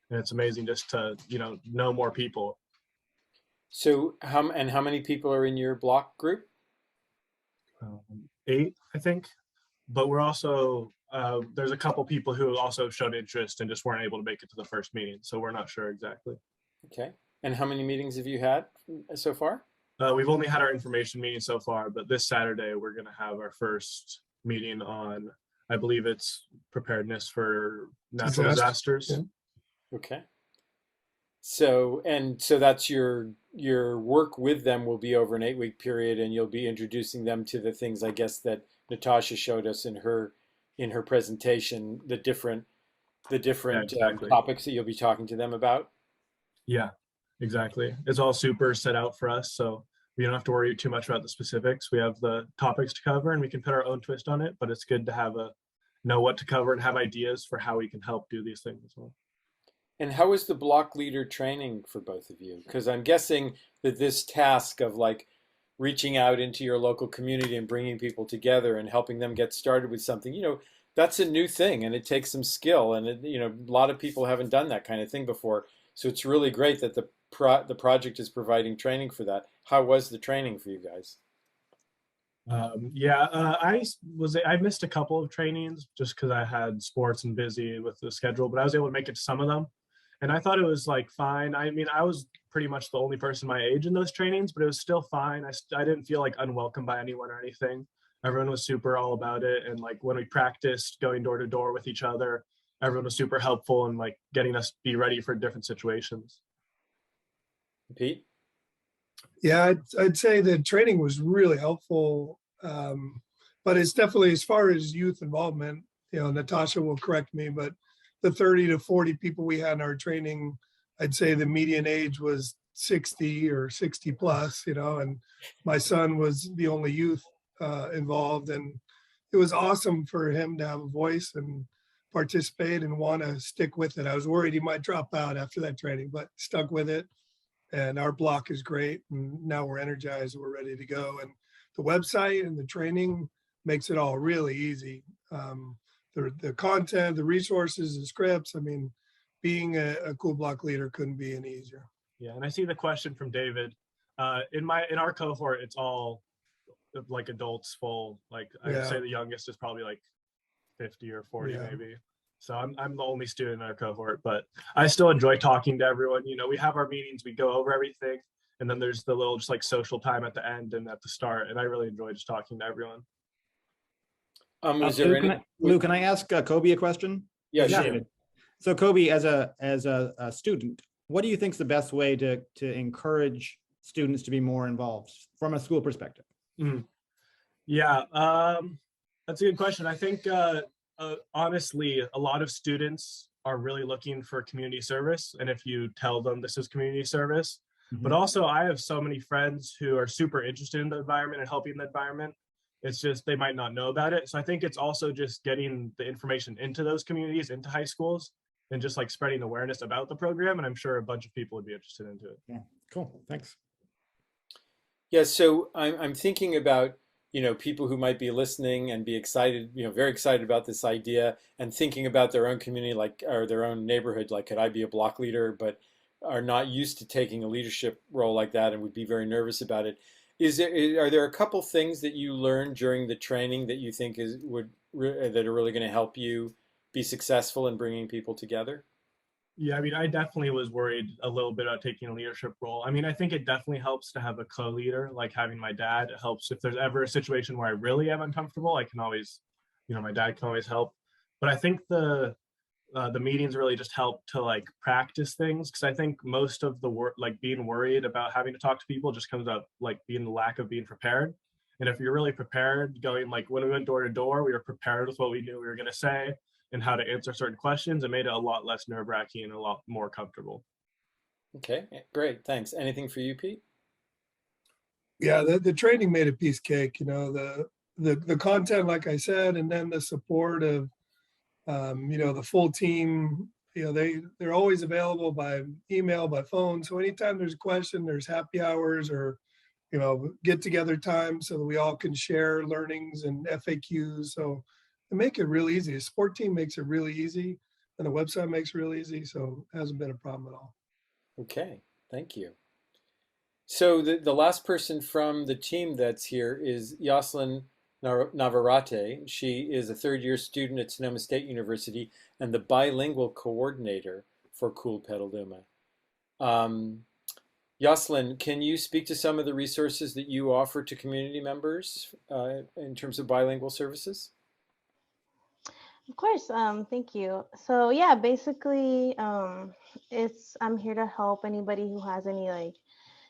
And it's amazing just to, know more people. So how many people are in your block group? 8, I think. But we're also, there's a couple people who also showed interest and just weren't able to make it to the first meeting. So we're not sure exactly. Okay. And how many meetings have you had so far? We've only had our information meeting so far, but this Saturday we're going to have our first meeting on, I believe it's preparedness for natural disasters. Yeah. Okay. So that's your work with them will be over an 8-week period, and you'll be introducing them to the things, I guess, that Natasha showed us in her presentation, the different exactly. topics that you'll be talking to them about. Yeah, exactly. It's all super set out for us, so we don't have to worry too much about the specifics. We have the topics to cover and we can put our own twist on it, but it's good to know what to cover and have ideas for how we can help do these things as well. And how is the block leader training for both of you? Because I'm guessing that this task of like reaching out into your local community and bringing people together and helping them get started with something, that's a new thing, and it takes some skill, and a lot of people haven't done that kind of thing before. So it's really great that the project is providing training for that. How was the training for you guys? I missed a couple of trainings just because I had sports and busy with the schedule, but I was able to make it to some of them. And I thought it was like fine. I mean, I was pretty much the only person my age in those trainings, but it was still fine. I didn't feel like unwelcome by anyone or anything. Everyone was super all about it. And like when we practiced going door to door with each other, everyone was super helpful and like getting us be ready for different situations. Pete? Yeah, I'd say the training was really helpful. But it's definitely, as far as youth involvement, Natasha will correct me, but the 30 to 40 people we had in our training, I'd say the median age was 60 or 60 plus, and my son was the only youth involved. And it was awesome for him to have a voice and participate and want to stick with it. I was worried he might drop out after that training, but stuck with it. And our block is great. And now we're energized, we're ready to go. And the website and the training makes it all really easy. The content, the resources, the scripts. I mean, being a cool block leader couldn't be any easier. Yeah, and I see the question from David. In our cohort, it's all like adults full. Like I would say the youngest is probably like 50 or 40 maybe. So I'm the only student in our cohort, but I still enjoy talking to everyone. We have our meetings, we go over everything, and then there's the little just like social time at the end and at the start, and I really enjoy just talking to everyone. Lou, can I ask Kobe a question? Yeah, sure. So Kobe, as a student, what do you think is the best way to encourage students to be more involved from a school perspective? Yeah, that's a good question. I think honestly, a lot of students are really looking for community service, and if you tell them this is community service, but also I have so many friends who are super interested in the environment and helping the environment. It's just they might not know about it. So I think it's also just getting the information into those communities, into high schools, and just like spreading awareness about the program. And I'm sure a bunch of people would be interested into it. Yeah, cool. Thanks. Yeah, so I'm thinking about, people who might be listening and be excited, very excited about this idea and thinking about their own community, or their own neighborhood, like, could I be a block leader, but are not used to taking a leadership role like that and would be very nervous about it. Are there a couple things that you learned during the training that you think that are really going to help you be successful in bringing people together? Yeah, I mean, I definitely was worried a little bit about taking a leadership role. I mean, I think it definitely helps to have a co-leader, like having my dad. It helps if there's ever a situation where I really am uncomfortable, I can always, my dad can always help. But I think the meetings really just help to like practice things, because I think most of the work, like being worried about having to talk to people, just comes up like being the lack of being prepared. And if you're really prepared, going like when we went door to door, we were prepared with what we knew we were going to say and how to answer certain questions. It made it a lot less nerve-wracking and a lot more comfortable. Okay, great, thanks. Anything for you, Pete? Yeah, the training made a piece cake. The content, like I said, and then the support of the full team. They're always available by email, by phone. So anytime there's a question, there's happy hours or get together time so that we all can share learnings and FAQs. So they make it real easy. The sport team makes it really easy, and the website makes it real easy. So it hasn't been a problem at all. Okay, thank you. So the last person from the team that's here is Yoselin Navarrete. She is a third-year student at Sonoma State University and the bilingual coordinator for Cool Petaluma. Yoselin, can you speak to some of the resources that you offer to community members in terms of bilingual services? Of course, thank you. So yeah, basically, I'm here to help anybody who has any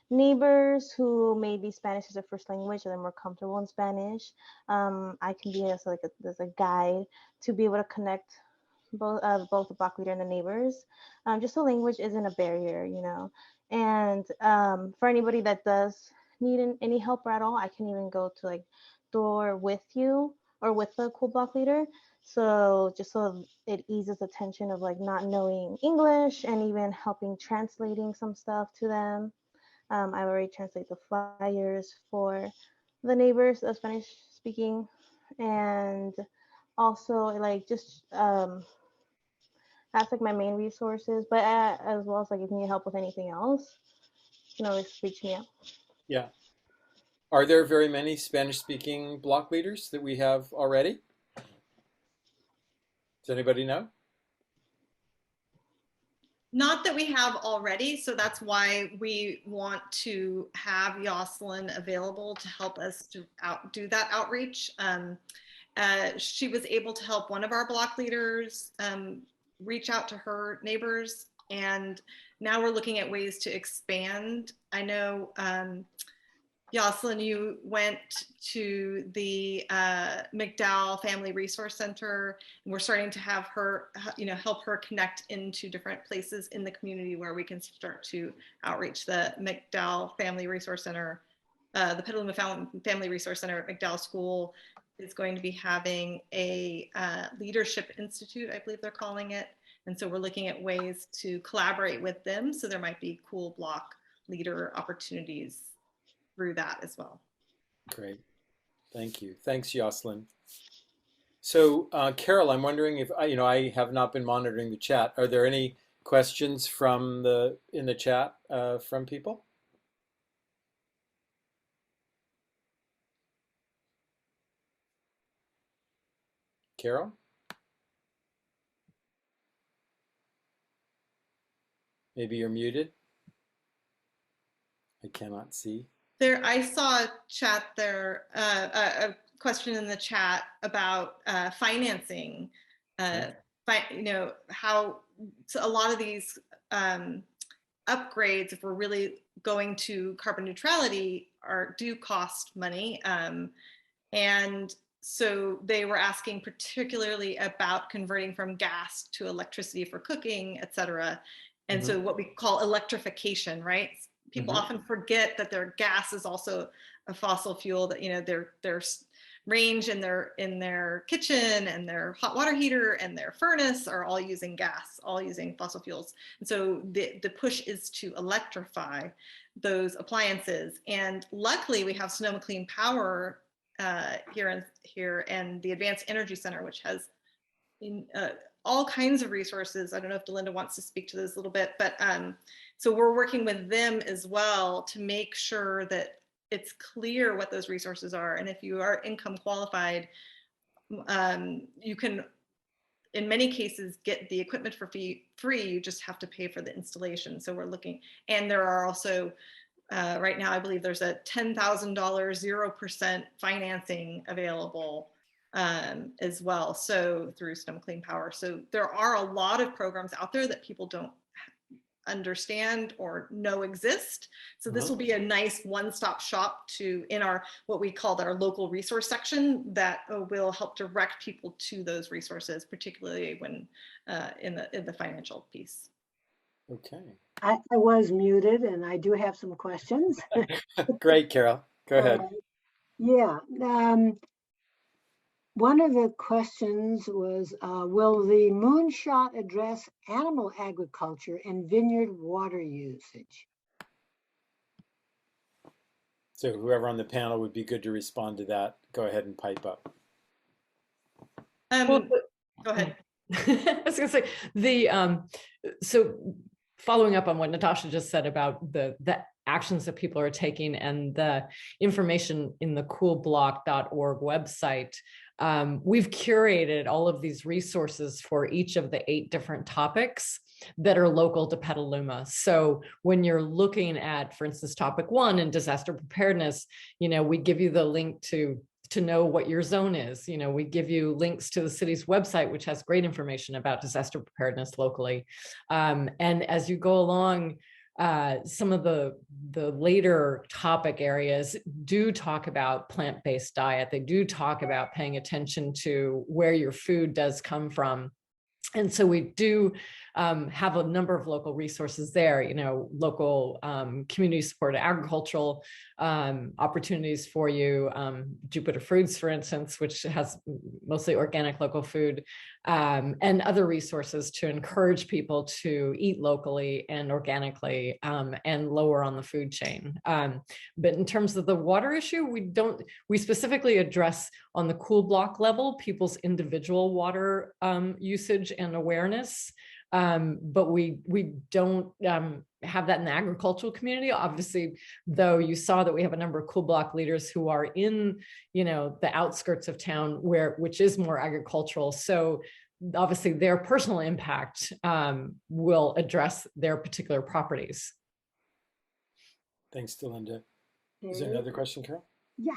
neighbors who maybe Spanish is their first language or they're more comfortable in Spanish. I can be as a guide to be able to connect both the block leader and the neighbors. Just so language isn't a barrier, And for anybody that does need any help at all, I can even go to door with you or with the cool block leader. So just so it eases the tension of not knowing English and even helping translating some stuff to them. I've already translated the flyers for the neighbors, the Spanish speaking, and also that's my main resources. But as well as if you need help with anything else, you can always reach me out. Yeah. Are there very many Spanish-speaking block leaders that we have already? Does anybody know? Not that we have already, so that's why we want to have Yoselin available to help us to do that outreach. She was able to help one of our block leaders reach out to her neighbors, and now we're looking at ways to expand. I know, Yoselin, you went to the McDowell Family Resource Center, and we're starting to have her, help her connect into different places in the community where we can start to outreach. The McDowell Family Resource Center, the Petaluma Family Resource Center at McDowell School is going to be having a leadership institute, I believe they're calling it. And so we're looking at ways to collaborate with them. So there might be cool block leader opportunities through that as well. Great. Thank you. Thanks, Yoselin. So, Carol, I'm wondering if I have not been monitoring the chat. Are there any questions in the chat from people? Carol? Maybe you're muted. I cannot see. There, I saw a chat there, a question in the chat about financing. How so a lot of these upgrades, if we're really going to carbon neutrality, do cost money, and so they were asking particularly about converting from gas to electricity for cooking, et cetera. And so what we call electrification, right? People often forget that their gas is also a fossil fuel, that their range in their kitchen and their hot water heater and their furnace are all using gas, all using fossil fuels. And so the push is to electrify those appliances. And luckily we have Sonoma Clean Power here and the Advanced Energy Center, which has all kinds of resources. I don't know if Delinda wants to speak to this a little bit, but so we're working with them as well to make sure that it's clear what those resources are. And if you are income qualified, you can, in many cases, get the equipment for free. You just have to pay for the installation. So we're looking, and there are also, right now, I believe there's a $10,000 0% financing available as well, so through Sonoma Clean Power. So there are a lot of programs out there that people don't understand or know exist. So this will be a nice one-stop shop in our what we call our local resource section that will help direct people to those resources, particularly when in the financial piece. Okay. I was muted and I do have some questions. Great, Carol. Go ahead. Yeah. One of the questions was, will the Moonshot address animal agriculture and vineyard water usage? So whoever on the panel would be good to respond to that, go ahead and pipe up. Go ahead. I was gonna say so following up on what Natasha just said about the actions that people are taking and the information in the coolblock.org website, we've curated all of these resources for each of the 8 different topics that are local to Petaluma. So when you're looking at, for instance, topic 1 in disaster preparedness, we give you the link to know what your zone is. We give you links to the city's website, which has great information about disaster preparedness locally. And as you go along, some of the later topic areas do talk about plant-based diet. They do talk about paying attention to where your food does come from. And so we do have a number of local resources there, local community supported agricultural opportunities for you. Jupiter Fruits, for instance, which has mostly organic local food, and other resources to encourage people to eat locally and organically and lower on the food chain. But in terms of the water issue, we specifically address on the Cool Block level people's individual water usage and awareness. But we don't have that in the agricultural community. Obviously, though, you saw that we have a number of Cool Block leaders who are in, the outskirts of town which is more agricultural. So obviously their personal impact will address their particular properties. Thanks, Delinda. Is there another question, Carol? Yeah.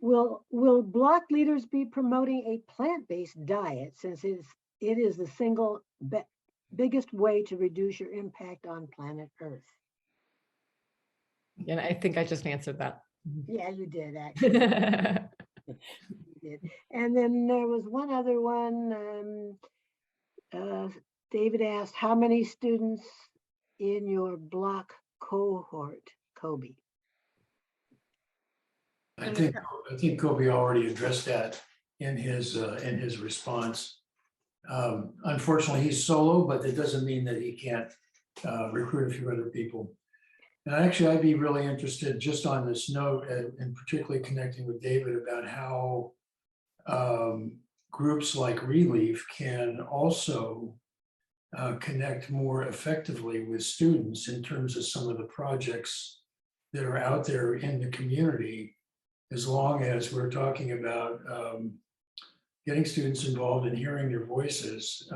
Will block leaders be promoting a plant-based diet since it is the single biggest way to reduce your impact on planet Earth? And I think I just answered that. Yeah, you did actually. You did. And then there was one other one. David asked, how many students in your block cohort, Kobe? I think Kobe already addressed that in his response. Unfortunately, he's solo, but that doesn't mean that he can't recruit a few other people. And actually, I'd be really interested just on this note, and particularly connecting with David about how groups like Relief can also connect more effectively with students in terms of some of the projects that are out there in the community, as long as we're talking about getting students involved and hearing their voices.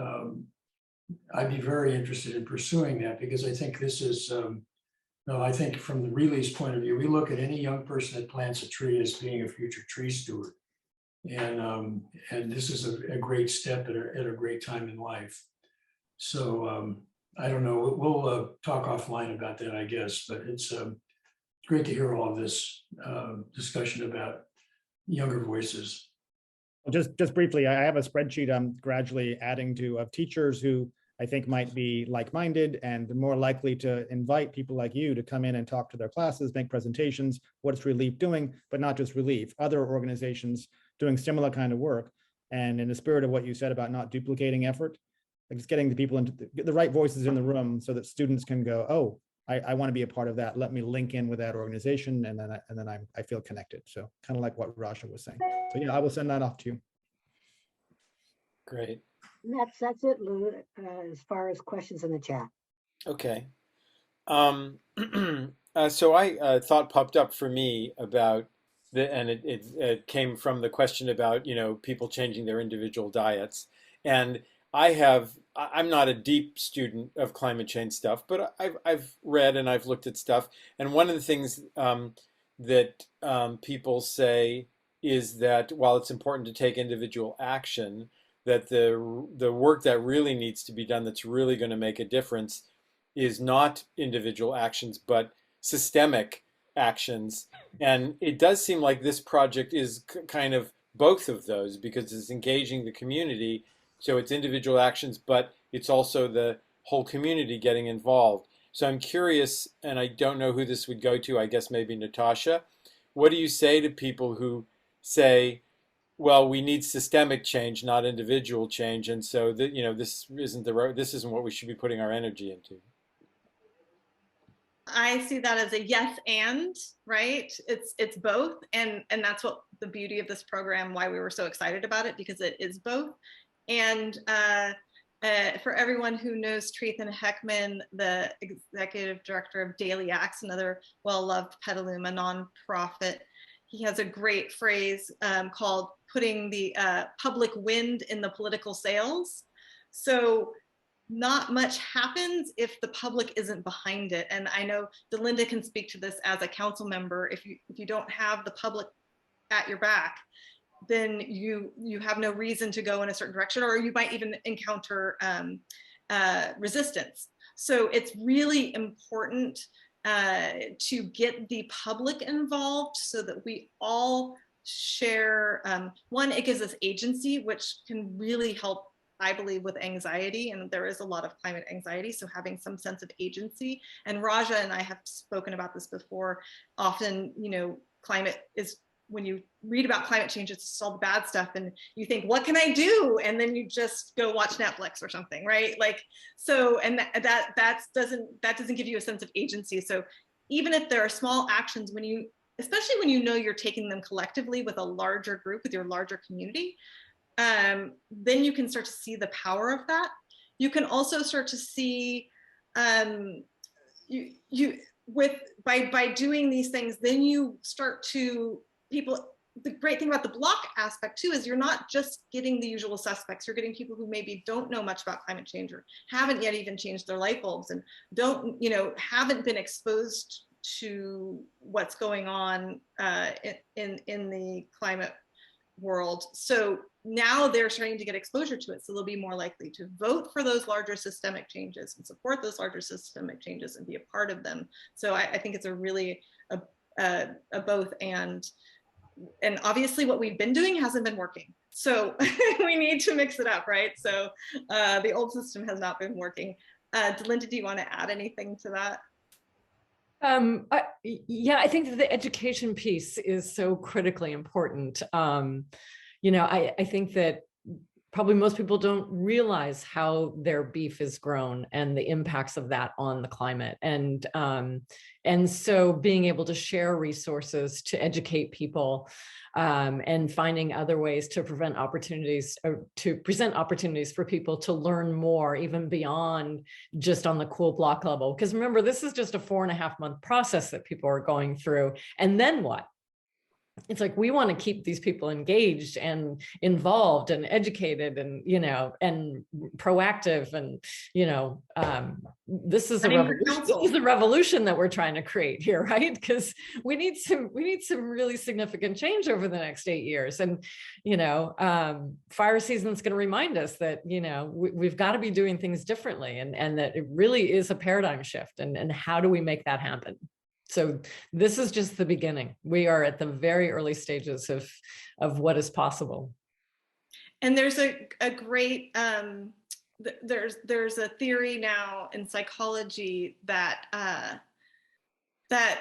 I'd be very interested in pursuing that, because I think this is, I think from the Relief's point of view, we look at any young person that plants a tree as being a future tree steward. And this is a great step at a great time in life. So I don't know, we'll talk offline about that, I guess, but it's great to hear all of this discussion about younger voices. Just briefly, I have a spreadsheet I'm gradually adding to of teachers who I think might be like-minded and more likely to invite people like you to come in and talk to their classes, make presentations, what's Relief doing, but not just Relief, other organizations doing similar kind of work. And in the spirit of what you said about not duplicating effort, like just getting the people into the right voices in the room so that students can go, oh, I want to be a part of that. Let me link in with that organization, and then I feel connected. So kind of like what Raja was saying. So yeah, I will send that off to you. Great. And that's it, Lou, as far as questions in the chat. Okay. So I thought popped up for me about and it came from the question about people changing their individual diets, and I'm not a deep student of climate change stuff, but I've read and I've looked at stuff. And one of the things that people say is that while it's important to take individual action, that the work that really needs to be done that's really going to make a difference is not individual actions, but systemic actions. And it does seem like this project is kind of both of those, because it's engaging the community. So it's individual actions, but it's also the whole community getting involved. So I'm curious, and I don't know who this would go to, I guess maybe Natasha. What do you say to people who say, well, we need systemic change, not individual change, and so that this isn't what we should be putting our energy into? I see that as a yes and, right? It's both, and that's what the beauty of this program, why we were so excited about it, because it is both. And for everyone who knows Treathan Heckman, the executive director of Daily Acts, another well-loved Petaluma nonprofit, he has a great phrase called putting the public wind in the political sails. So not much happens if the public isn't behind it. And I know Delinda can speak to this as a council member. If you don't have the public at your back, then you have no reason to go in a certain direction, or you might even encounter resistance. So it's really important to get the public involved so that we all share. One, it gives us agency, which can really help, I believe, with anxiety, and there is a lot of climate anxiety. So having some sense of agency, and Raja and I have spoken about this before, often, climate is, when you read about climate change, it's just all the bad stuff and you think, what can I do? And then you just go watch Netflix or something, right? Like, so, and that doesn't give you a sense of agency. So even if there are small actions, especially when you're taking them collectively with a larger group, with your larger community, then you can start to see the power of that. You can also start to see by doing these things, then you start to the great thing about the block aspect too is you're not just getting the usual suspects, you're getting people who maybe don't know much about climate change or haven't yet even changed their light bulbs and haven't been exposed to what's going on in the climate world. So now they're starting to get exposure to it, so they'll be more likely to vote for those larger systemic changes and support those larger systemic changes and be a part of them. So I think it's a really a both and obviously what we've been doing hasn't been working, so we need to mix it up, right? So the old system has not been working. Delinda, do you want to add anything to that? Yeah, I think that the education piece is so critically important. I think that probably most people don't realize how their beef is grown and the impacts of that on the climate. And so being able to share resources to educate people and finding other ways to present opportunities for people to learn more, even beyond just on the Cool block level. Because remember, this is just a 4.5-month process that people are going through. And then what? It's like, we want to keep these people engaged and involved and educated and, and proactive. And, this is a revolution. This is the revolution that we're trying to create here, right? Because we need some really significant change over the next 8 years. And, fire season is going to remind us that, we've got to be doing things differently, and that it really is a paradigm shift. And how do we make that happen? So this is just the beginning. We are at the very early stages of what is possible. And there's a great, there's a theory now in psychology that that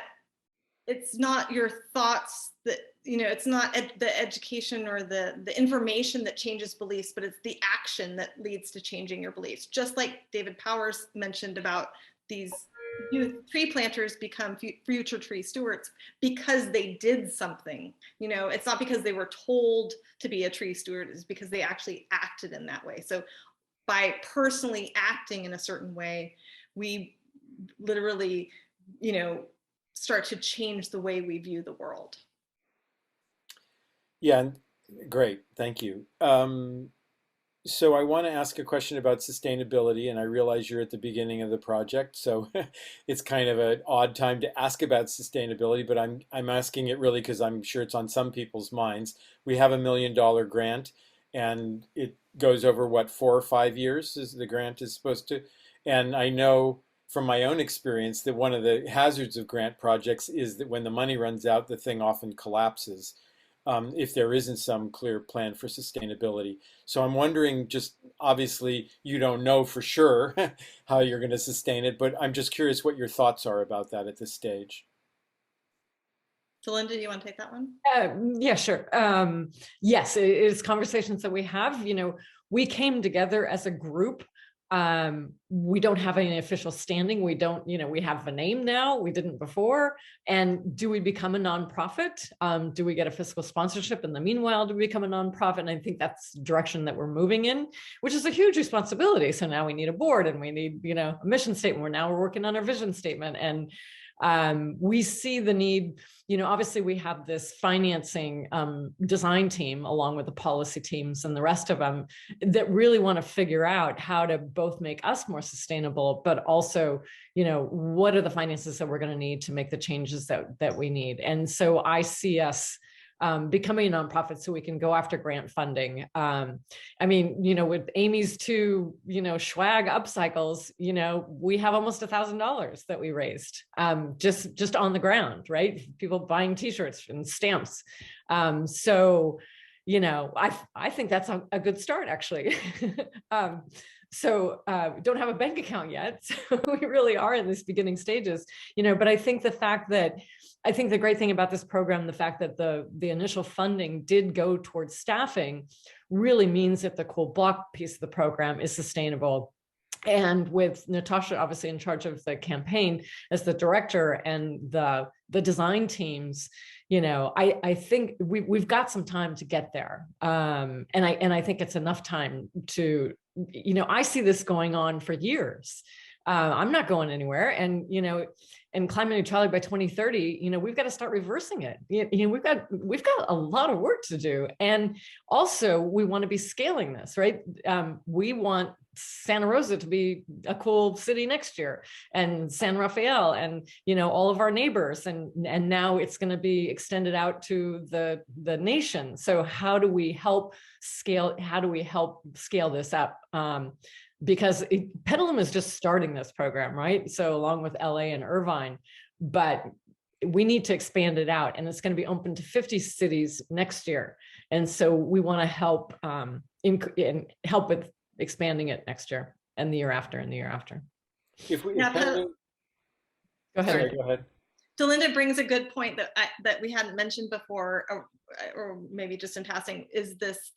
it's not your thoughts that, it's not the education or the information that changes beliefs, but it's the action that leads to changing your beliefs. Just like David Powers mentioned about these youth tree planters become future tree stewards because they did something. It's not because they were told to be a tree steward, it's because they actually acted in that way. So by personally acting in a certain way, we literally, start to change the way we view the world. Yeah, great, thank you. So I want to ask a question about sustainability, and I realize you're at the beginning of the project, so it's kind of an odd time to ask about sustainability, but I'm asking it really because I'm sure it's on some people's minds. We have $1 million grant, and it goes over, what, 4 or 5 years is the grant is supposed to? And I know from my own experience that one of the hazards of grant projects is that when the money runs out, the thing often collapses. If there isn't some clear plan for sustainability. So I'm wondering, just obviously you don't know for sure how you're going to sustain it, but I'm just curious what your thoughts are about that at this stage. Delinda, do you want to take that one? Yeah, sure. Yes, it is conversations that we have. We came together as a group We don't have any official standing. We don't, we have a name now. We didn't before. And do we become a nonprofit? Do we get a fiscal sponsorship in the meanwhile? Do we become a nonprofit? And I think that's the direction that we're moving in, which is a huge responsibility. So now we need a board and we need, a mission statement. We're working on our vision statement. And we see the need, obviously we have this financing design team along with the policy teams and the rest of them that really want to figure out how to both make us more sustainable, but also, what are the finances that we're going to need to make the changes that we need. And so I see us becoming a nonprofit so we can go after grant funding. With Amy's two, swag upcycles, we have almost $1,000 that we raised just on the ground, right? People buying t-shirts and stamps. So I think that's a good start, actually. Don't have a bank account yet. So we really are in these beginning stages, but I think the great thing about this program, the fact that the initial funding did go towards staffing really means that the Cool Block piece of the program is sustainable. And with Natasha obviously in charge of the campaign as the director and the design teams, I think we've got some time to get there. And I think it's enough time to, I see this going on for years. I'm not going anywhere. And climate neutrality by 2030, we've got to start reversing it. We've got a lot of work to do. And also we want to be scaling this, right? We want Santa Rosa to be a cool city next year, and San Rafael, and all of our neighbors, and now it's going to be extended out to the nation. So how do we help scale this up? Because Petaluma is just starting this program, right? So along with LA and Irvine, but we need to expand it out, and it's going to be open to 50 cities next year. And so we want to help help with expanding it next year and the year after and the year after. If we, Now, go ahead. Sorry, go ahead. Delinda brings a good point that we hadn't mentioned before, or maybe just in passing, is this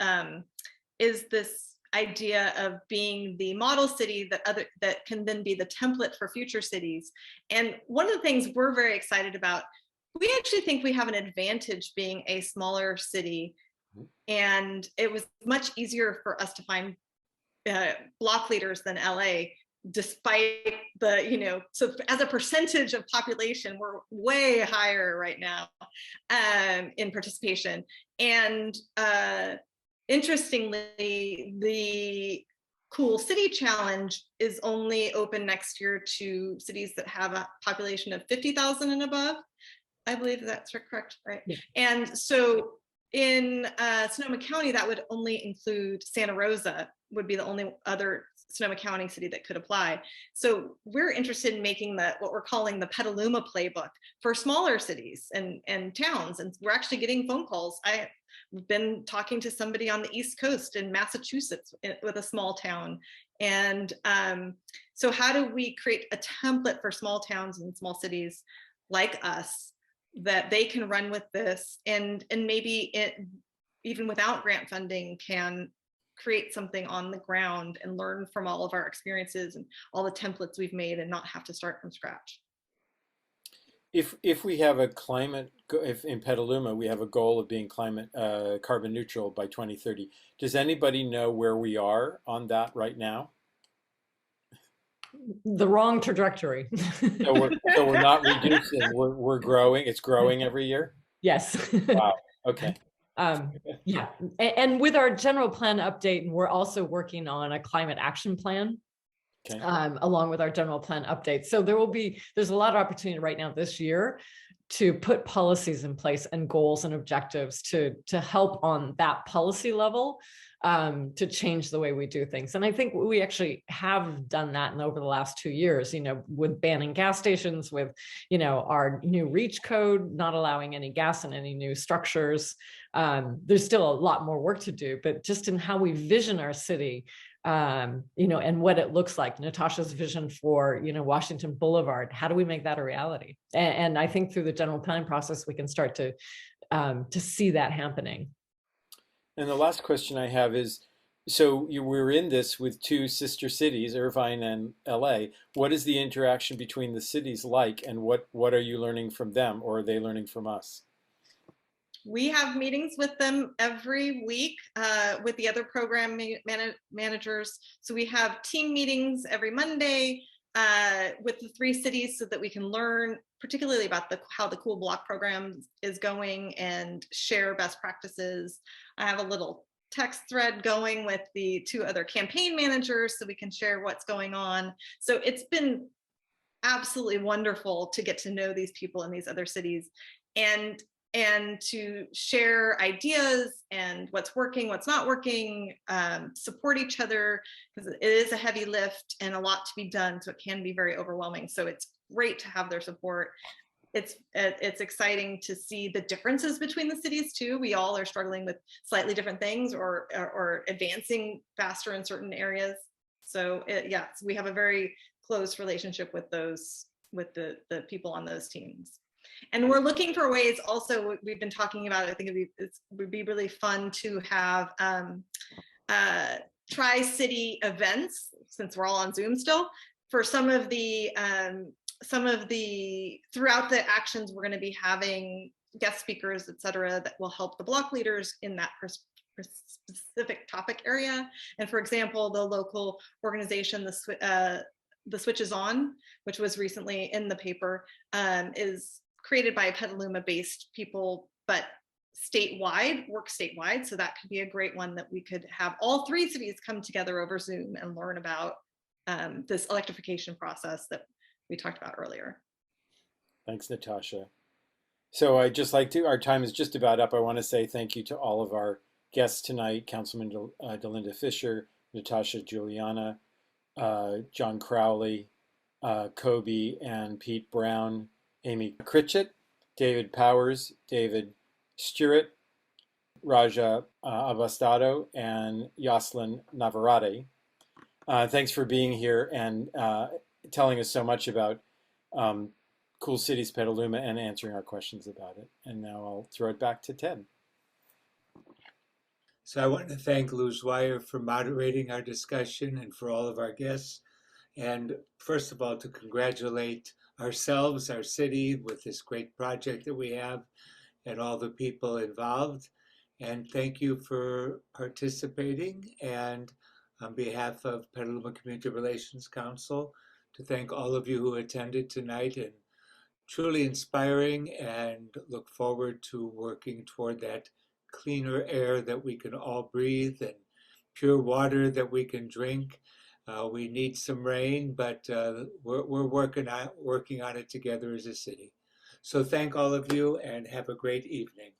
idea of being the model city that can then be the template for future cities. And one of the things we're very excited about, we actually think we have an advantage being a smaller city, and it was much easier for us to find block leaders than LA, despite the, so as a percentage of population, we're way higher right now in participation. And interestingly, the Cool City Challenge is only open next year to cities that have a population of 50,000 and above. I believe that's correct, right? Yeah. And so in Sonoma County, that would only include Santa Rosa, would be the only other Sonoma County city that could apply. So we're interested in making what we're calling the Petaluma playbook for smaller cities and towns. And we're actually getting phone calls. I've been talking to somebody on the East Coast in Massachusetts with a small town. And so how do we create a template for small towns and small cities like us that they can run with this, and maybe even without grant funding can create something on the ground and learn from all of our experiences and all the templates we've made and not have to start from scratch. If we have if in Petaluma we have a goal of being carbon neutral by 2030, does anybody know where we are on that right now? The wrong trajectory. So we're not reducing, we're growing. It's growing every year? Yes. Wow, okay. Yeah, and with our general plan update, we're also working on a climate action plan. Okay. Along with our general plan update. So there's a lot of opportunity right now this year to put policies in place and goals and objectives to help on that policy level, to change the way we do things. And I think we actually have done that over the last 2 years, with banning gas stations, with, our new REACH code, not allowing any gas in any new structures. There's still a lot more work to do, but just in how we vision our city, and what it looks like. Natasha's vision for, Washington Boulevard, how do we make that a reality? And I think through the general planning process, we can start to see that happening. And the last question I have is, So you were in this with two sister cities, Irvine and LA. What is the interaction between the cities like, and what are you learning from them, or are they learning from us? We have meetings with them every week with the other program managers. So we have team meetings every Monday with the three cities so that we can learn particularly about how the Cool Block program is going and share best practices. I have a little text thread going with the two other campaign managers so we can share what's going on. So it's been absolutely wonderful to get to know these people in these other cities and to share ideas and what's working, what's not working, support each other, because it is a heavy lift and a lot to be done, so it can be very overwhelming. So it's great to have their support. It's exciting to see the differences between the cities too. We all are struggling with slightly different things or advancing faster in certain areas. So yes, we have a very close relationship with the people on those teams. And we're looking for ways also, we've been talking about, I think it would be really fun to have tri-city events, since we're all on Zoom still, for some of the, throughout the actions, we're going to be having guest speakers, et cetera, that will help the block leaders in that specific topic area. And for example, the local organization, the Switch is On, which was recently in the paper, is created by Petaluma-based people, but work statewide. So that could be a great one that we could have all three cities come together over Zoom and learn about this electrification process that we talked about earlier. Thanks, Natasha. So I'd just like to, our time is just about up. I want to say thank you to all of our guests tonight, Councilman Delinda Fisher, Natasha Juliana, John Crowley, Kobe and Pete Brown, Amy Critchett, David Powers, David Stewart, Raja Abastado, and Yoslin Navarrete. Thanks for being here and telling us so much about Cool Cities Petaluma and answering our questions about it. And now I'll throw it back to Ted. So I want to thank Luz Wire for moderating our discussion and for all of our guests. And first of all, to congratulate ourselves, our city, with this great project that we have and all the people involved. And thank you for participating. And on behalf of Petaluma Community Relations Council, to thank all of you who attended tonight, and truly inspiring, and look forward to working toward that cleaner air that we can all breathe and pure water that we can drink. We need some rain, but we're working on it together as a city. So thank all of you and have a great evening.